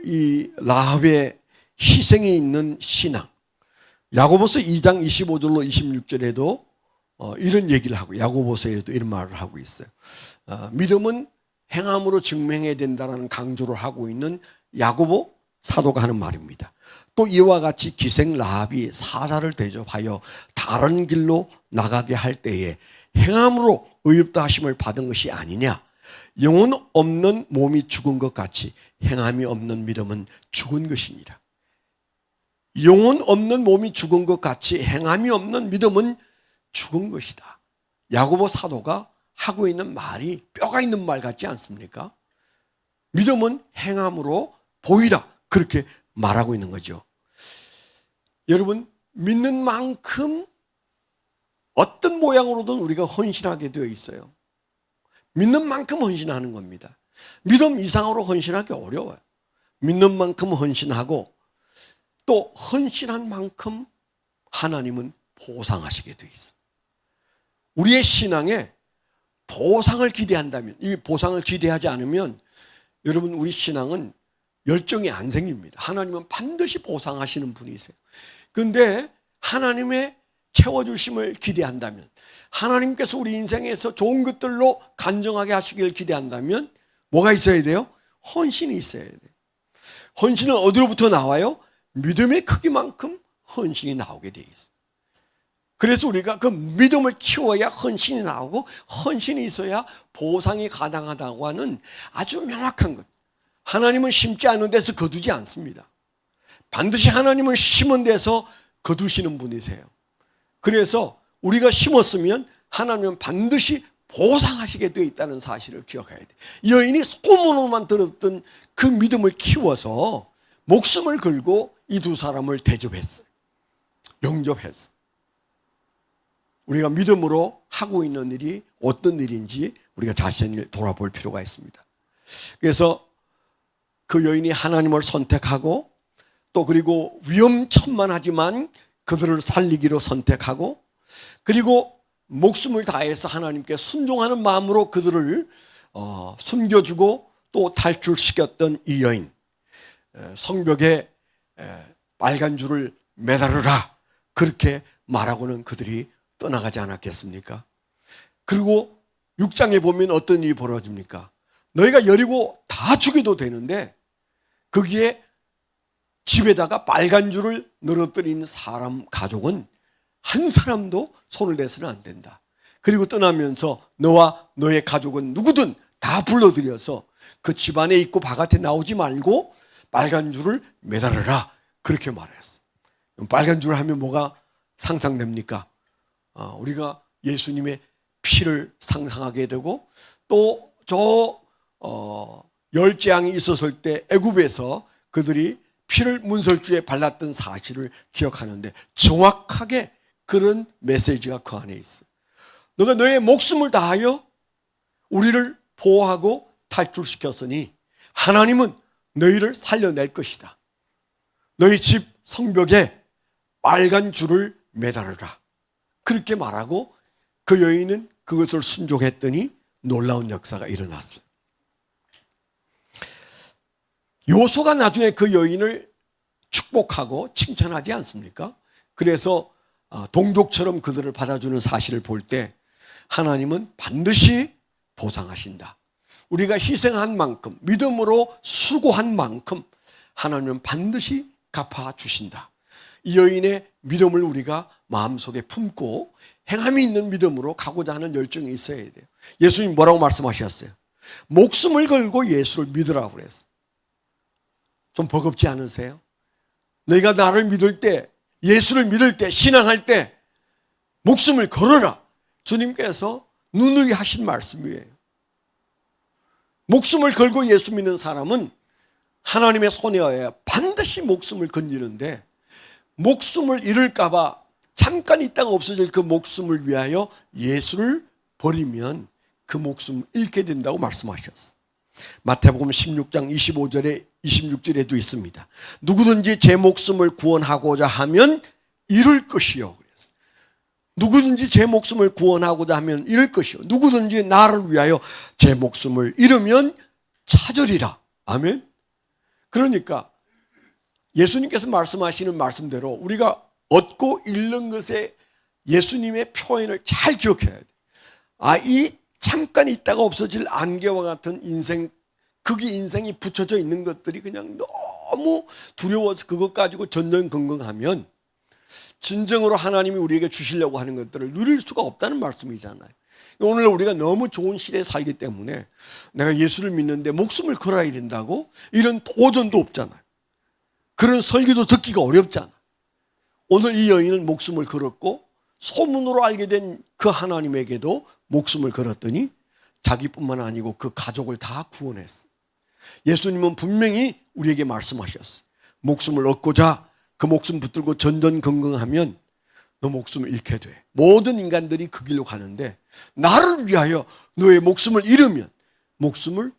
이 라합의 희생이 있는 신앙, 야고보서 2장 25절로 26절에도 이런 얘기를 하고, 야고보서에도 이런 말을 하고 있어요. 믿음은 행함으로 증명해야 된다는 강조를 하고 있는 야고보 사도가 하는 말입니다. 또 이와 같이 기생 라합이 사자를 대접하여 다른 길로 나가게 할 때에 행함으로 의롭다 하심을 받은 것이 아니냐. 영혼 없는 몸이 죽은 것 같이 행함이 없는 믿음은 죽은 것이니라. 영혼 없는 몸이 죽은 것 같이 행함이 없는 믿음은 죽은 것이다. 야고보 사도가 하고 있는 말이 뼈가 있는 말 같지 않습니까? 믿음은 행함으로 보이라, 그렇게 말하고 있는 거죠. 여러분, 믿는 만큼 어떤 모양으로든 우리가 헌신하게 되어 있어요. 믿는 만큼 헌신하는 겁니다. 믿음 이상으로 헌신하기 어려워요. 믿는 만큼 헌신하고 또 헌신한 만큼 하나님은 보상하시게 되어 있어요. 우리의 신앙에 보상을 기대한다면, 이 보상을 기대하지 않으면 여러분, 우리 신앙은 열정이 안 생깁니다. 하나님은 반드시 보상하시는 분이세요. 그런데 하나님의 채워주심을 기대한다면, 하나님께서 우리 인생에서 좋은 것들로 간증하게 하시길 기대한다면 뭐가 있어야 돼요? 헌신이 있어야 돼요. 헌신은 어디로부터 나와요? 믿음의 크기만큼 헌신이 나오게 돼 있어요. 그래서 우리가 그 믿음을 키워야 헌신이 나오고, 헌신이 있어야 보상이 가능하다고 하는 아주 명확한 것. 하나님은 심지 않은 데서 거두지 않습니다. 반드시 하나님은 심은 데서 거두시는 분이세요. 그래서 우리가 심었으면 하나님은 반드시 보상하시게 되어 있다는 사실을 기억해야 돼요. 여인이 소문으로만 들었던 그 믿음을 키워서 목숨을 걸고 이 두 사람을 대접했어요. 영접했어요. 우리가 믿음으로 하고 있는 일이 어떤 일인지 우리가 자신을 돌아볼 필요가 있습니다. 그래서 그 여인이 하나님을 선택하고, 또 그리고 위험천만하지만 그들을 살리기로 선택하고, 그리고 목숨을 다해서 하나님께 순종하는 마음으로 그들을 숨겨주고 또 탈출시켰던 이 여인, 성벽에 빨간 줄을 매달으라, 그렇게 말하고는 그들이 떠나가지 않았겠습니까? 그리고 6장에 보면 어떤 일이 벌어집니까? 너희가 여리고 다 죽여도 되는데 거기에 집에다가 빨간 줄을 늘어뜨린 사람 가족은 한 사람도 손을 대서는 안 된다. 그리고 떠나면서 너와 너의 가족은 누구든 다 불러들여서 그 집안에 있고 바깥에 나오지 말고 빨간 줄을 매달아라, 그렇게 말했어. 빨간 줄 하면 뭐가 상상됩니까? 우리가 예수님의 피를 상상하게 되고, 또 저 열재앙이 있었을 때 애굽에서 그들이 피를 문설주에 발랐던 사실을 기억하는데 정확하게 그런 메시지가 그 안에 있어요. 너가 너의 목숨을 다하여 우리를 보호하고 탈출시켰으니 하나님은 너희를 살려낼 것이다. 너희 집 성벽에 빨간 줄을 매달으라, 그렇게 말하고 그 여인은 그것을 순종했더니 놀라운 역사가 일어났어요. 요소가 나중에 그 여인을 축복하고 칭찬하지 않습니까? 그래서 동족처럼 그들을 받아주는 사실을 볼 때 하나님은 반드시 보상하신다. 우리가 희생한 만큼, 믿음으로 수고한 만큼 하나님은 반드시 갚아주신다. 이 여인의 믿음을 우리가 마음속에 품고 행함이 있는 믿음으로 가고자 하는 열정이 있어야 돼요. 예수님 뭐라고 말씀하셨어요? 목숨을 걸고 예수를 믿으라고 그랬어요. 좀 버겁지 않으세요? 너희가 나를 믿을 때, 예수를 믿을 때, 신앙할 때 목숨을 걸어라. 주님께서 누누이 하신 말씀이에요. 목숨을 걸고 예수 믿는 사람은 하나님의 손에 의해 반드시 목숨을 건지는데, 목숨을 잃을까 봐 잠깐 있다가 없어질 그 목숨을 위하여 예수를 버리면 그 목숨을 잃게 된다고 말씀하셨어요. 마태복음 16장 25절에 26절에도 있습니다. 누구든지 제 목숨을 구원하고자 하면 잃을 것이요. 누구든지 제 목숨을 구원하고자 하면 잃을 것이요. 누구든지 나를 위하여 제 목숨을 잃으면 찾으리라. 아멘. 그러니까 예수님께서 말씀하시는 말씀대로 우리가 얻고 잃는 것에 예수님의 표현을 잘 기억해야 돼. 이 잠깐 있다가 없어질 안개와 같은 인생, 거기 인생이 붙여져 있는 것들이 그냥 너무 두려워서 그것 가지고 전전긍긍하면 진정으로 하나님이 우리에게 주시려고 하는 것들을 누릴 수가 없다는 말씀이잖아요. 오늘 우리가 너무 좋은 시대에 살기 때문에 내가 예수를 믿는데 목숨을 걸어야 된다고? 이런 도전도 없잖아요. 그런 설교도 듣기가 어렵잖아. 오늘 이 여인은 목숨을 걸었고 소문으로 알게 된 그 하나님에게도 목숨을 걸었더니 자기뿐만 아니고 그 가족을 다 구원했어. 예수님은 분명히 우리에게 말씀하셨어. 목숨을 얻고자 그 목숨 붙들고 전전긍긍하면 너 목숨을 잃게 돼. 모든 인간들이 그 길로 가는데 나를 위하여 너의 목숨을 잃으면 목숨을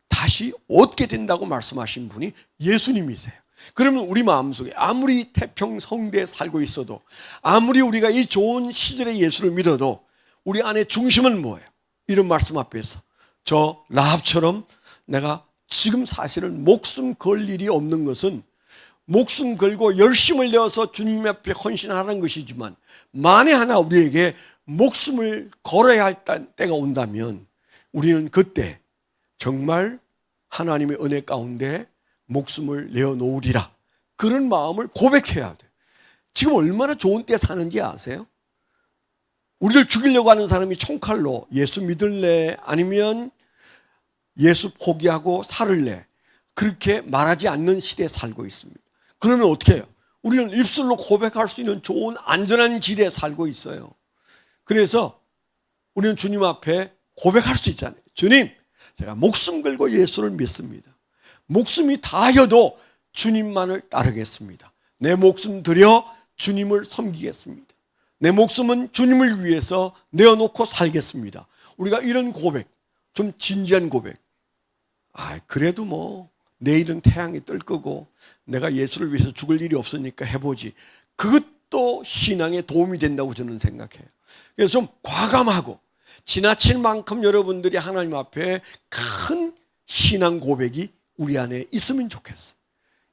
다시 얻게 된다고 말씀하신 분이 예수님이세요. 그러면 우리 마음속에 아무리 태평성대에 살고 있어도, 아무리 우리가 이 좋은 시절에 예수를 믿어도 우리 안에 중심은 뭐예요? 이런 말씀 앞에서 저 라합처럼 내가 지금 사실은 목숨 걸 일이 없는 것은 목숨 걸고 열심을 내어서 주님 앞에 헌신하는 것이지만, 만에 하나 우리에게 목숨을 걸어야 할 때가 온다면 우리는 그때 정말 하나님의 은혜 가운데 목숨을 내어놓으리라. 그런 마음을 고백해야 돼. 지금 얼마나 좋은 때 사는지 아세요? 우리를 죽이려고 하는 사람이 총칼로 예수 믿을래? 아니면 예수 포기하고 살을래? 그렇게 말하지 않는 시대에 살고 있습니다. 그러면 어떻게 해요? 우리는 입술로 고백할 수 있는 좋은 안전한 지대에 살고 있어요. 그래서 우리는 주님 앞에 고백할 수 있잖아요. 주님, 제가 목숨 걸고 예수를 믿습니다. 목숨이 다하여도 주님만을 따르겠습니다. 내 목숨 들여 주님을 섬기겠습니다. 내 목숨은 주님을 위해서 내어놓고 살겠습니다. 우리가 이런 고백, 좀 진지한 고백. 그래도 뭐 내일은 태양이 뜰 거고 내가 예수를 위해서 죽을 일이 없으니까 해보지. 그것도 신앙에 도움이 된다고 저는 생각해요. 그래서 좀 과감하고 지나칠 만큼 여러분들이 하나님 앞에 큰 신앙 고백이 우리 안에 있으면 좋겠어요.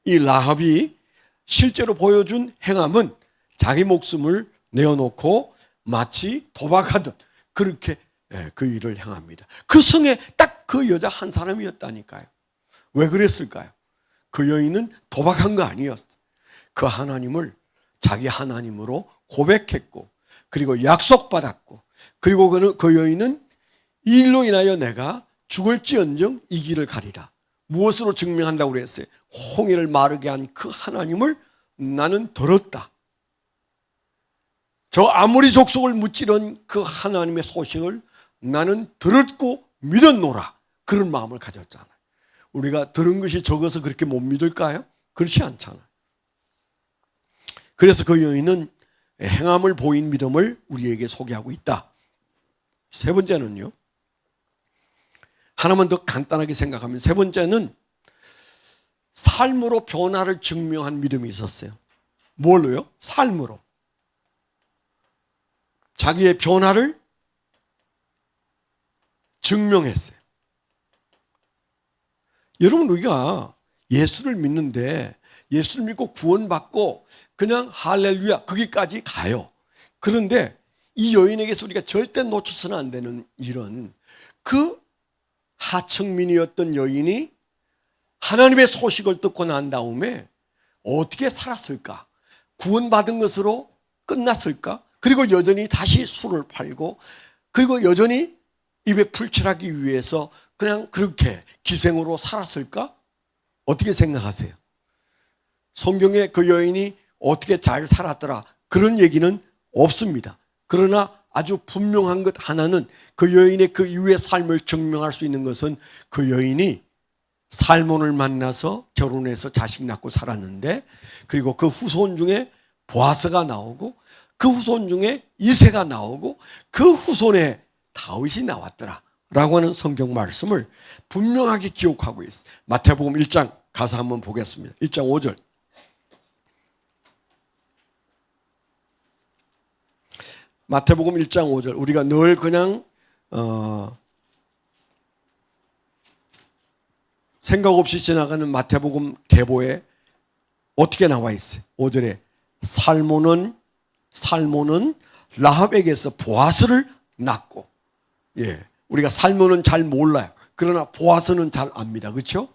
이 라합이 실제로 보여준 행함은 자기 목숨을 내어놓고 마치 도박하듯 그렇게 그 일을 행합니다. 그 성에 딱 그 여자 한 사람이었다니까요. 왜 그랬을까요? 그 여인은 도박한 거 아니었어요. 그 하나님을 자기 하나님으로 고백했고, 그리고 약속받았고, 그리고 그 여인은 이 일로 인하여 내가 죽을지언정 이 길을 가리라. 무엇으로 증명한다고 그랬어요? 홍해를 마르게 한 그 하나님을 나는 들었다. 저 아무리 족속을 무찌른 그 하나님의 소식을 나는 들었고 믿었노라. 그런 마음을 가졌잖아요. 우리가 들은 것이 적어서 그렇게 못 믿을까요? 그렇지 않잖아요. 그래서 그 여인은 행함을 보인 믿음을 우리에게 소개하고 있다. 세 번째는요, 하나만 더 간단하게 생각하면, 세 번째는 삶으로 변화를 증명한 믿음이 있었어요. 뭘로요? 삶으로. 자기의 변화를 증명했어요. 여러분, 우리가 예수를 믿는데 예수를 믿고 구원받고 그냥 할렐루야 거기까지 가요. 그런데 이 여인에게서 우리가 절대 놓쳐서는 안 되는 일은 그 하층민이었던 여인이 하나님의 소식을 듣고 난 다음에 어떻게 살았을까? 구원받은 것으로 끝났을까? 그리고 여전히 다시 술을 팔고 그리고 여전히 입에 풀칠하기 위해서 그냥 그렇게 기생으로 살았을까? 어떻게 생각하세요? 성경에 그 여인이 어떻게 잘 살았더라 그런 얘기는 없습니다. 그러나 아주 분명한 것 하나는 그 여인의 그 이후의 삶을 증명할 수 있는 것은 그 여인이 살몬을 만나서 결혼해서 자식 낳고 살았는데 그리고 그 후손 중에 보아스가 나오고 그 후손 중에 이새가 나오고 그 후손에 다윗이 나왔더라 라고 하는 성경 말씀을 분명하게 기록하고 있어요. 마태복음 1장 가서 한번 보겠습니다. 1장 5절. 마태복음 1장 5절. 우리가 늘 그냥 생각 없이 지나가는 마태복음 계보에 어떻게 나와 있어요? 5절에 살몬은 라합에게서 보아스를 낳고, 예, 우리가 살몬은 잘 몰라요. 그러나 보아스는 잘 압니다. 그렇죠?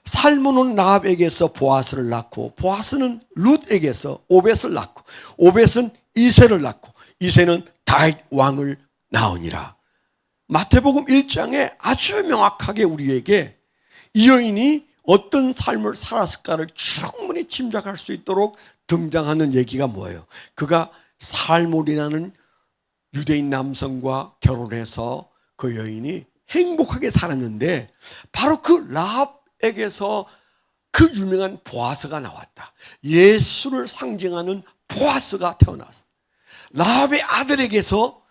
살몬은 라합에게서 보아스를 낳고 보아스는 룻에게서 오벳을 낳고 오벳은 이새를 낳고 이새는 다윗 왕을 낳으니라. 마태복음 1장에 아주 명확하게 우리에게 이 여인이 어떤 삶을 살았을까를 충분히 짐작할 수 있도록 등장하는 얘기가 뭐예요? 그가 살몬이라는 유대인 남성과 결혼해서 그 여인이 행복하게 살았는데 바로 그 라합에게서 그 유명한 보아스가 나왔다. 예수를 상징하는 보아스가 태어났어. 라합의 아들에게서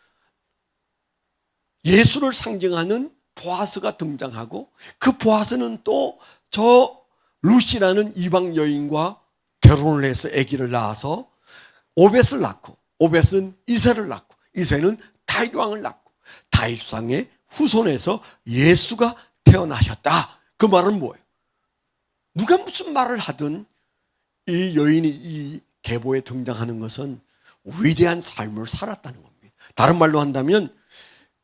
예수를 상징하는 보아스가 등장하고 그 보아스는 또 저 룻이라는 이방 여인과 결혼을 해서 아기를 낳아서 오벳을 낳고 오벳은 이새를 낳고 이새는 다윗 왕을 낳고 다윗 왕의 후손에서 예수가 태어나셨다. 그 말은 뭐예요? 누가 무슨 말을 하든 이 여인이 이 계보에 등장하는 것은 위대한 삶을 살았다는 겁니다. 다른 말로 한다면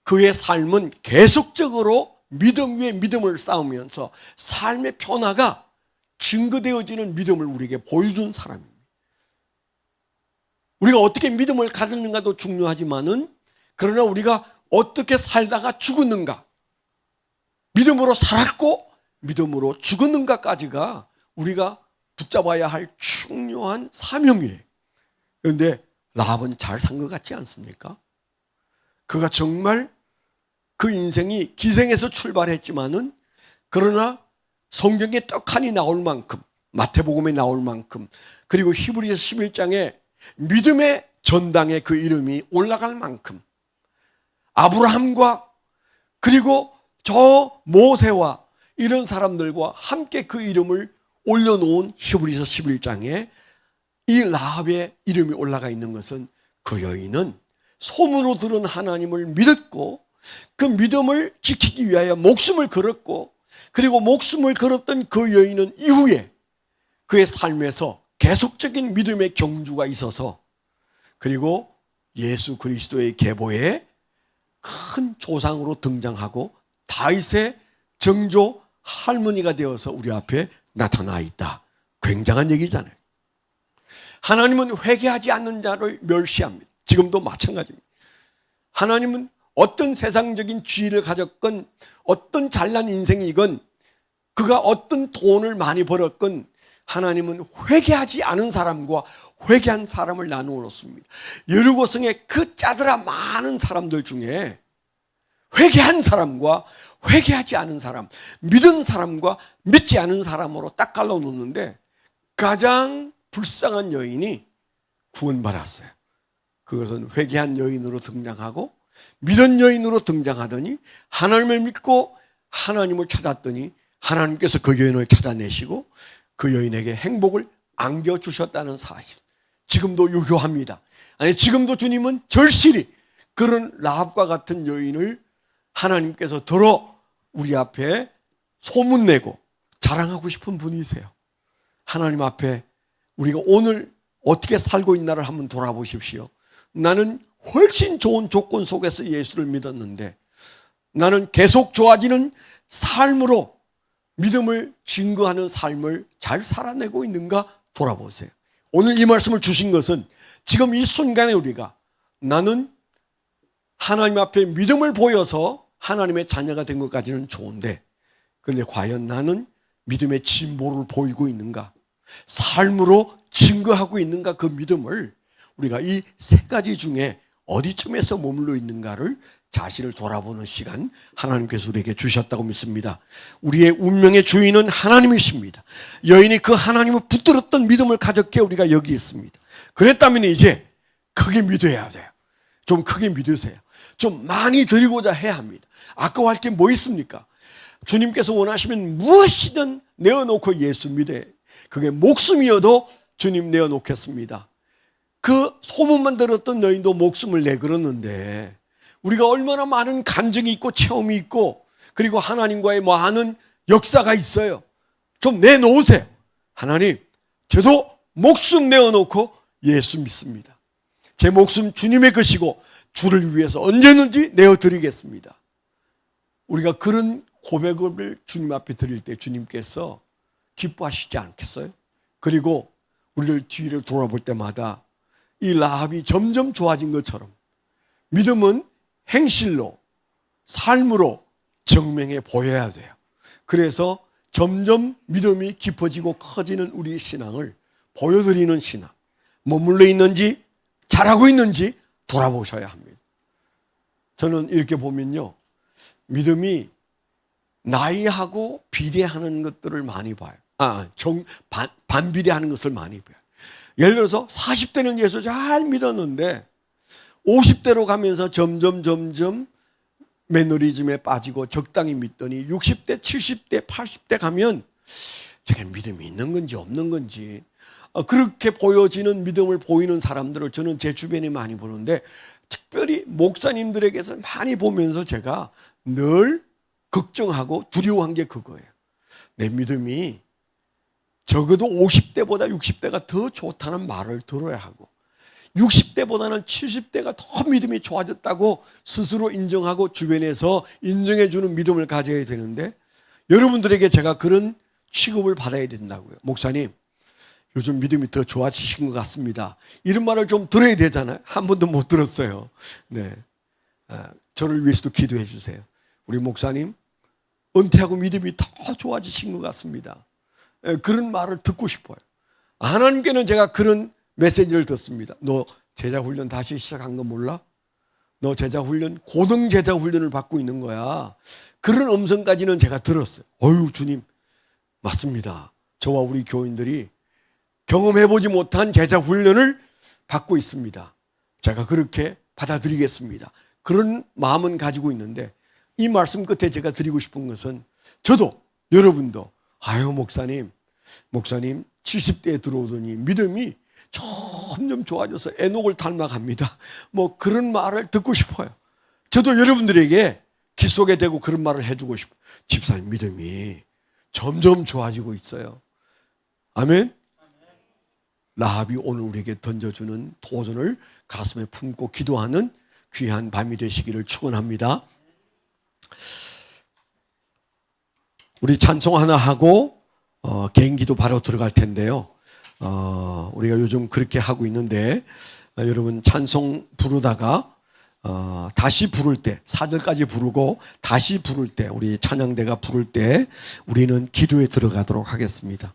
그의 삶은 계속적으로 믿음 위에 믿음을 쌓으면서 삶의 변화가 증거되어지는 믿음을 우리에게 보여준 사람입니다. 우리가 어떻게 믿음을 가졌는가도 중요하지만은 그러나 우리가 어떻게 살다가 죽었는가, 믿음으로 살았고 믿음으로 죽었는가까지가 우리가 붙잡아야 할 중요한 사명이에요. 그런데 라합은 잘 산 것 같지 않습니까? 그가 정말 그 인생이 기생에서 출발했지만은 그러나 성경에 떡하니 나올 만큼 마태복음에 나올 만큼 그리고 히브리서 11장에 믿음의 전당에 그 이름이 올라갈 만큼 아브라함과 그리고 저 모세와 이런 사람들과 함께 그 이름을 올려놓은 히브리서 11장에 이 라합의 이름이 올라가 있는 것은 그 여인은 소문으로 들은 하나님을 믿었고 그 믿음을 지키기 위하여 목숨을 걸었고 그리고 목숨을 걸었던 그 여인은 이후에 그의 삶에서 계속적인 믿음의 경주가 있어서 그리고 예수 그리스도의 계보에 큰 조상으로 등장하고 다윗의 정조 할머니가 되어서 우리 앞에 나타나 있다. 굉장한 얘기잖아요. 하나님은 회개하지 않는 자를 멸시합니다. 지금도 마찬가지입니다. 하나님은 어떤 세상적인 지위를 가졌건 어떤 잘난 인생이건 그가 어떤 돈을 많이 벌었건 하나님은 회개하지 않은 사람과 회개한 사람을 나누어 놓습니다. 여리고성의 그 짜들아 많은 사람들 중에 회개한 사람과 회개하지 않은 사람, 믿은 사람과 믿지 않은 사람으로 딱 갈라 놓는데 가장 불쌍한 여인이 구원받았어요. 그것은 회개한 여인으로 등장하고 믿은 여인으로 등장하더니 하나님을 믿고 하나님을 찾았더니 하나님께서 그 여인을 찾아내시고 그 여인에게 행복을 안겨주셨다는 사실. 지금도 유효합니다. 아니 지금도 주님은 절실히 그런 라합과 같은 여인을 하나님께서 들어 우리 앞에 소문내고 자랑하고 싶은 분이세요. 하나님 앞에 우리가 오늘 어떻게 살고 있나를 한번 돌아보십시오. 나는 훨씬 좋은 조건 속에서 예수를 믿었는데 나는 계속 좋아지는 삶으로 믿음을 증거하는 삶을 잘 살아내고 있는가 돌아보세요. 오늘 이 말씀을 주신 것은 지금 이 순간에 우리가 나는 하나님 앞에 믿음을 보여서 하나님의 자녀가 된 것까지는 좋은데 그런데 과연 나는 믿음의 진보를 보이고 있는가? 삶으로 증거하고 있는가? 그 믿음을 우리가 이 세 가지 중에 어디쯤에서 머물러 있는가를 자신을 돌아보는 시간 하나님께서 우리에게 주셨다고 믿습니다. 우리의 운명의 주인은 하나님이십니다. 여인이 그 하나님을 붙들었던 믿음을 가졌기에 우리가 여기 있습니다. 그랬다면 이제 크게 믿어야 돼요. 좀 크게 믿으세요. 좀 많이 드리고자 해야 합니다. 아까워할 게 뭐 있습니까? 주님께서 원하시면 무엇이든 내어놓고 예수 믿어요. 그게 목숨이어도 주님 내어놓겠습니다. 그 소문만 들었던 여인도 목숨을 내걸었는데 우리가 얼마나 많은 감정이 있고 체험이 있고 그리고 하나님과의 많은 역사가 있어요. 좀 내놓으세요. 하나님, 저도 목숨 내어놓고 예수 믿습니다. 제 목숨 주님의 것이고 주를 위해서 언제든지 내어드리겠습니다. 우리가 그런 고백을 주님 앞에 드릴 때 주님께서 기뻐하시지 않겠어요? 그리고 우리를 뒤를 돌아볼 때마다 이 라합이 점점 좋아진 것처럼 믿음은 행실로 삶으로 증명해 보여야 돼요. 그래서 점점 믿음이 깊어지고 커지는 우리의 신앙을 보여드리는 신앙, 머물러 있는지 잘하고 있는지 돌아보셔야 합니다. 저는 이렇게 보면요, 믿음이 나이하고 비례하는 것들을 많이 봐요. 반비례하는 것을 많이 봐요. 예를 들어서 40대는 예수 잘 믿었는데 50대로 가면서 점점 매너리즘에 빠지고 적당히 믿더니 60대, 70대, 80대 가면 저게 믿음이 있는 건지 없는 건지 그렇게 보여지는 믿음을 보이는 사람들을 저는 제 주변에 많이 보는데 특별히 목사님들에게서 많이 보면서 제가 늘 걱정하고 두려워한 게 그거예요. 내 믿음이 적어도 50대보다 60대가 더 좋다는 말을 들어야 하고 60대보다는 70대가 더 믿음이 좋아졌다고 스스로 인정하고 주변에서 인정해주는 믿음을 가져야 되는데 여러분들에게 제가 그런 취급을 받아야 된다고요. 목사님, 요즘 믿음이 더 좋아지신 것 같습니다. 이런 말을 좀 들어야 되잖아요. 한 번도 못 들었어요. 네, 저를 위해서도 기도해 주세요. 우리 목사님, 은퇴하고 믿음이 더 좋아지신 것 같습니다. 그런 말을 듣고 싶어요. 하나님께는 제가 그런 메시지를 듣습니다. 너 제자 훈련 다시 시작한 거 몰라? 너 제자 훈련, 고등 제자 훈련을 받고 있는 거야. 그런 음성까지는 제가 들었어요. 어휴, 주님, 맞습니다. 저와 우리 교인들이 경험해보지 못한 제자 훈련을 받고 있습니다. 제가 그렇게 받아들이겠습니다. 그런 마음은 가지고 있는데 이 말씀 끝에 제가 드리고 싶은 것은 저도 여러분도 아유 목사님 70대에 들어오더니 믿음이 점점 좋아져서 에녹을 닮아갑니다. 뭐 그런 말을 듣고 싶어요. 저도 여러분들에게 귀 속에 대고 그런 말을 해주고 싶어요. 집사님 믿음이 점점 좋아지고 있어요. 아멘. 라합이 오늘 우리에게 던져주는 도전을 가슴에 품고 기도하는 귀한 밤이 되시기를 축원합니다. 우리 찬송 하나 하고 개인기도 바로 들어갈 텐데요. 우리가 요즘 그렇게 하고 있는데 여러분 찬송 부르다가 다시 부를 때 4절까지 부르고 다시 부를 때 우리 찬양대가 부를 때 우리는 기도에 들어가도록 하겠습니다.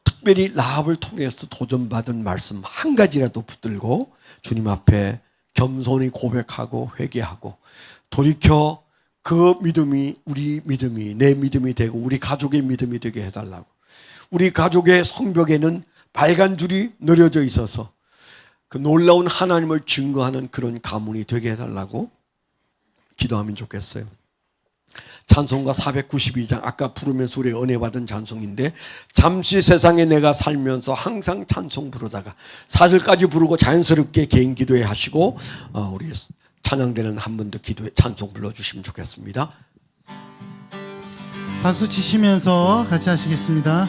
특별히 라합을 통해서 도전받은 말씀 한 가지라도 붙들고 주님 앞에 겸손히 고백하고 회개하고 돌이켜 그 믿음이 우리 믿음이 내 믿음이 되고 우리 가족의 믿음이 되게 해달라고. 우리 가족의 성벽에는 빨간 줄이 늘어져 있어서 그 놀라운 하나님을 증거하는 그런 가문이 되게 해달라고 기도하면 좋겠어요. 찬송가 492장 아까 부르면서 우리 은혜 받은 찬송인데 잠시 세상에 내가 살면서 항상 찬송 부르다가 4절까지 부르고 자연스럽게 개인 기도회 하시고 우리 찬양대는 한 번 더 기도에 찬송 불러주시면 좋겠습니다. 박수 치시면서 같이 하시겠습니다.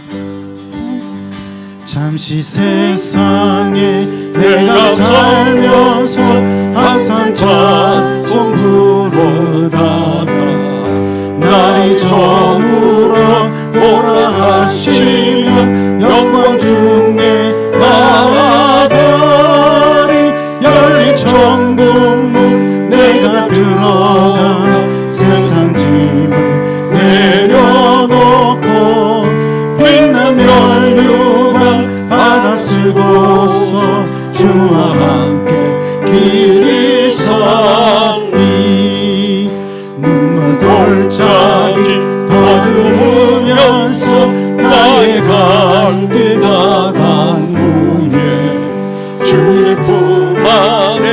잠시 세상에 내가 살면서 항상 찬송 부르다가 날이 저물어 오라 하시면 영광 중에 나아가리. 열린 천국문 내가 들어가 세상 짐을 내려놓고 빛난 멸류관 받아 쓰고서 주와 함께 길이 서리. 눈물 골짜기 더듬으면서 나의 갈 길 다간 후에 주의 품 안에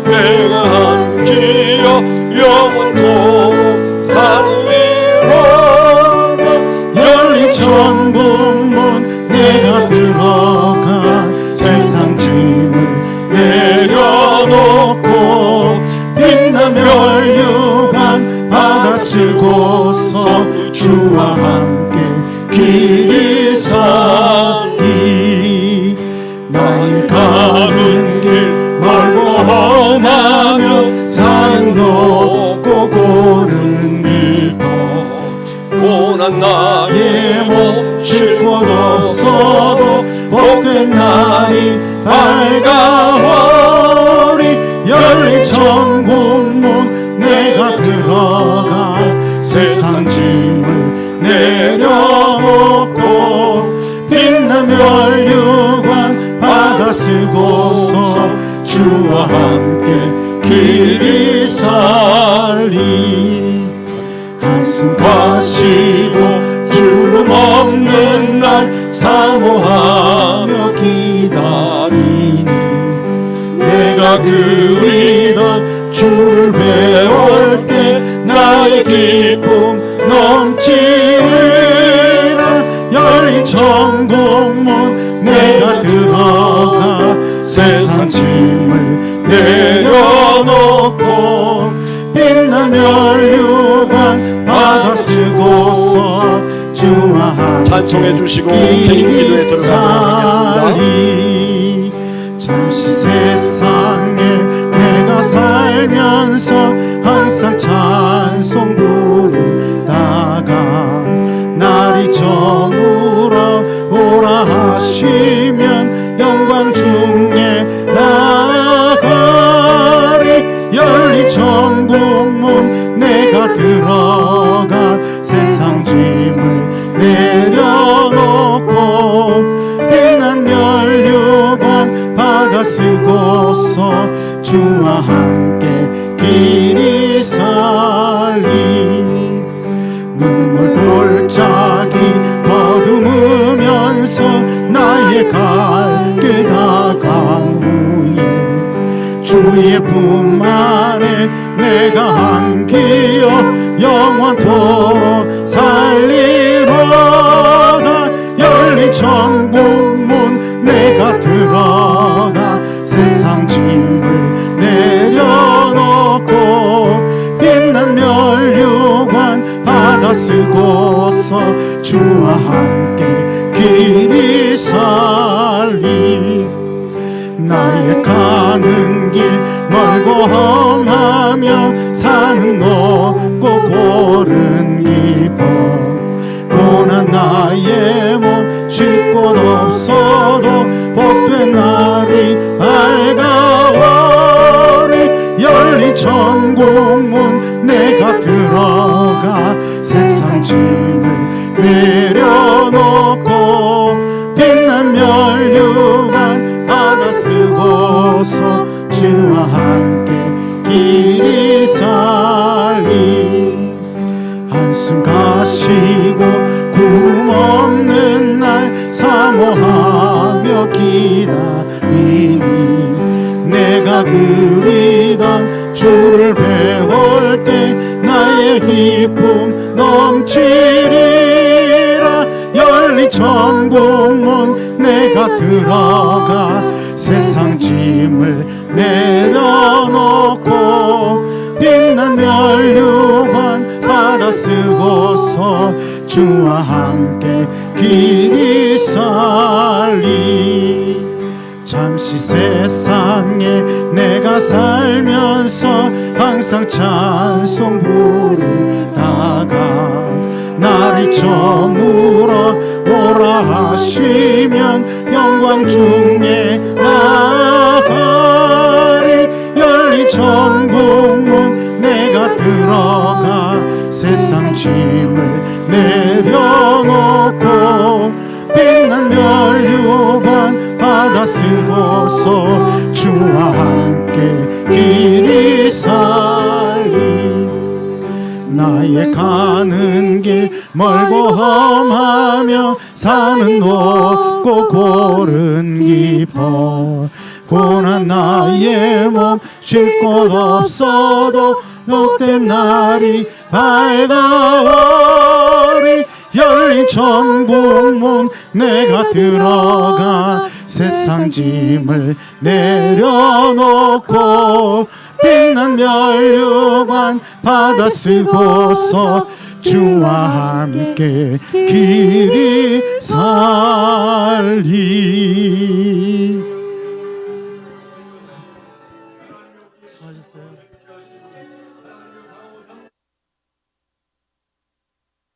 내가 함께여 영원토록 살리로다. 열린 천국문 내가 들어가 세상 짐을 내려놓고 빛난 멸류관 받아 쓰고서 주와 함께 길이 서리. 나의 가는 길 멀고 험하며 산은 높고 고른 길도 고난 나의 몸 쉴 곳 없어도 복된 날이 밝아오리. 열린 천국문 내가 들어가 세상 짐을 내려놓고 빛난 멸류관 받아 쓰고서 주와 함께 길이 살리. 한숨 과시고 주름 없는 날 사모하며 기다리니 내가 그리던 주를 배울 때 나의 기쁨 넘치리라. 열린 천국문 내가 들어가 세상 짐을 내려놓고 빛난 멸류관 받아 쓰고서 주와 함께 찬송해 주시고 개인 기도에 들어가도록 하겠습니다. 잠시 세상에 내가 살면서 항상 찬송 부르다가 날이 저물어 오라 하시면 영광 중에 나아가리. 열린 천국문 내가 들어가 세상 짐을 내려놓고 빛난 멸류관 받아 쓰고서 주와 함께 길이 살리. 눈물 골짜기 더듬으면서 나의 갈 길 다간 후에 주의 품 안에 내가 함께여 영원토록 살리로다. 열린 천국문 내가 들어가 세상 짐을 내려놓고 빛난 멸류관 받아 쓰고서 주와 함께 길이 살리. 나의 가는 길 멀고 험하며 산은 높고 고른 길도 고난 나의 몸 쉴 곳 없어도 복된 날이 밝아오리. 열린 천국문 내가 들어가 세상 짐을 내려놓고 빛난 멸류관 받아 쓰고서 주와 함께 길이 살리. 한숨 가시고 구름 없는 날 사모하며 기다리니 내가 그리던 주를 배울 때 나의 기쁨 넘치리라. 열린 천국문 내가 들어가 세상 짐을 내려놓고 빛난 멸류관 받아 쓰고서 주와 함께 길이 살리. 잠시 세상에 내가 살면서 항상 찬송 부르다가 날이 저물어 오라 하시면 영광 중에 나가리. 열린 천국문 내가 들어가 세상 짐을 내려놓고 빛난 면류관 받아 쓰고서 주와 함께 길이 살리. 나의 가는 길 멀고 험하며 산은 높고 골은 깊어 고난 나의 몸 쉴 곳 없어도 복된 날이 밝아오리. 열린 천국문 내가 들어가 세상 짐을 내려놓고 빛난 면류관 받아 쓰고서 주와 함께 길이 살리.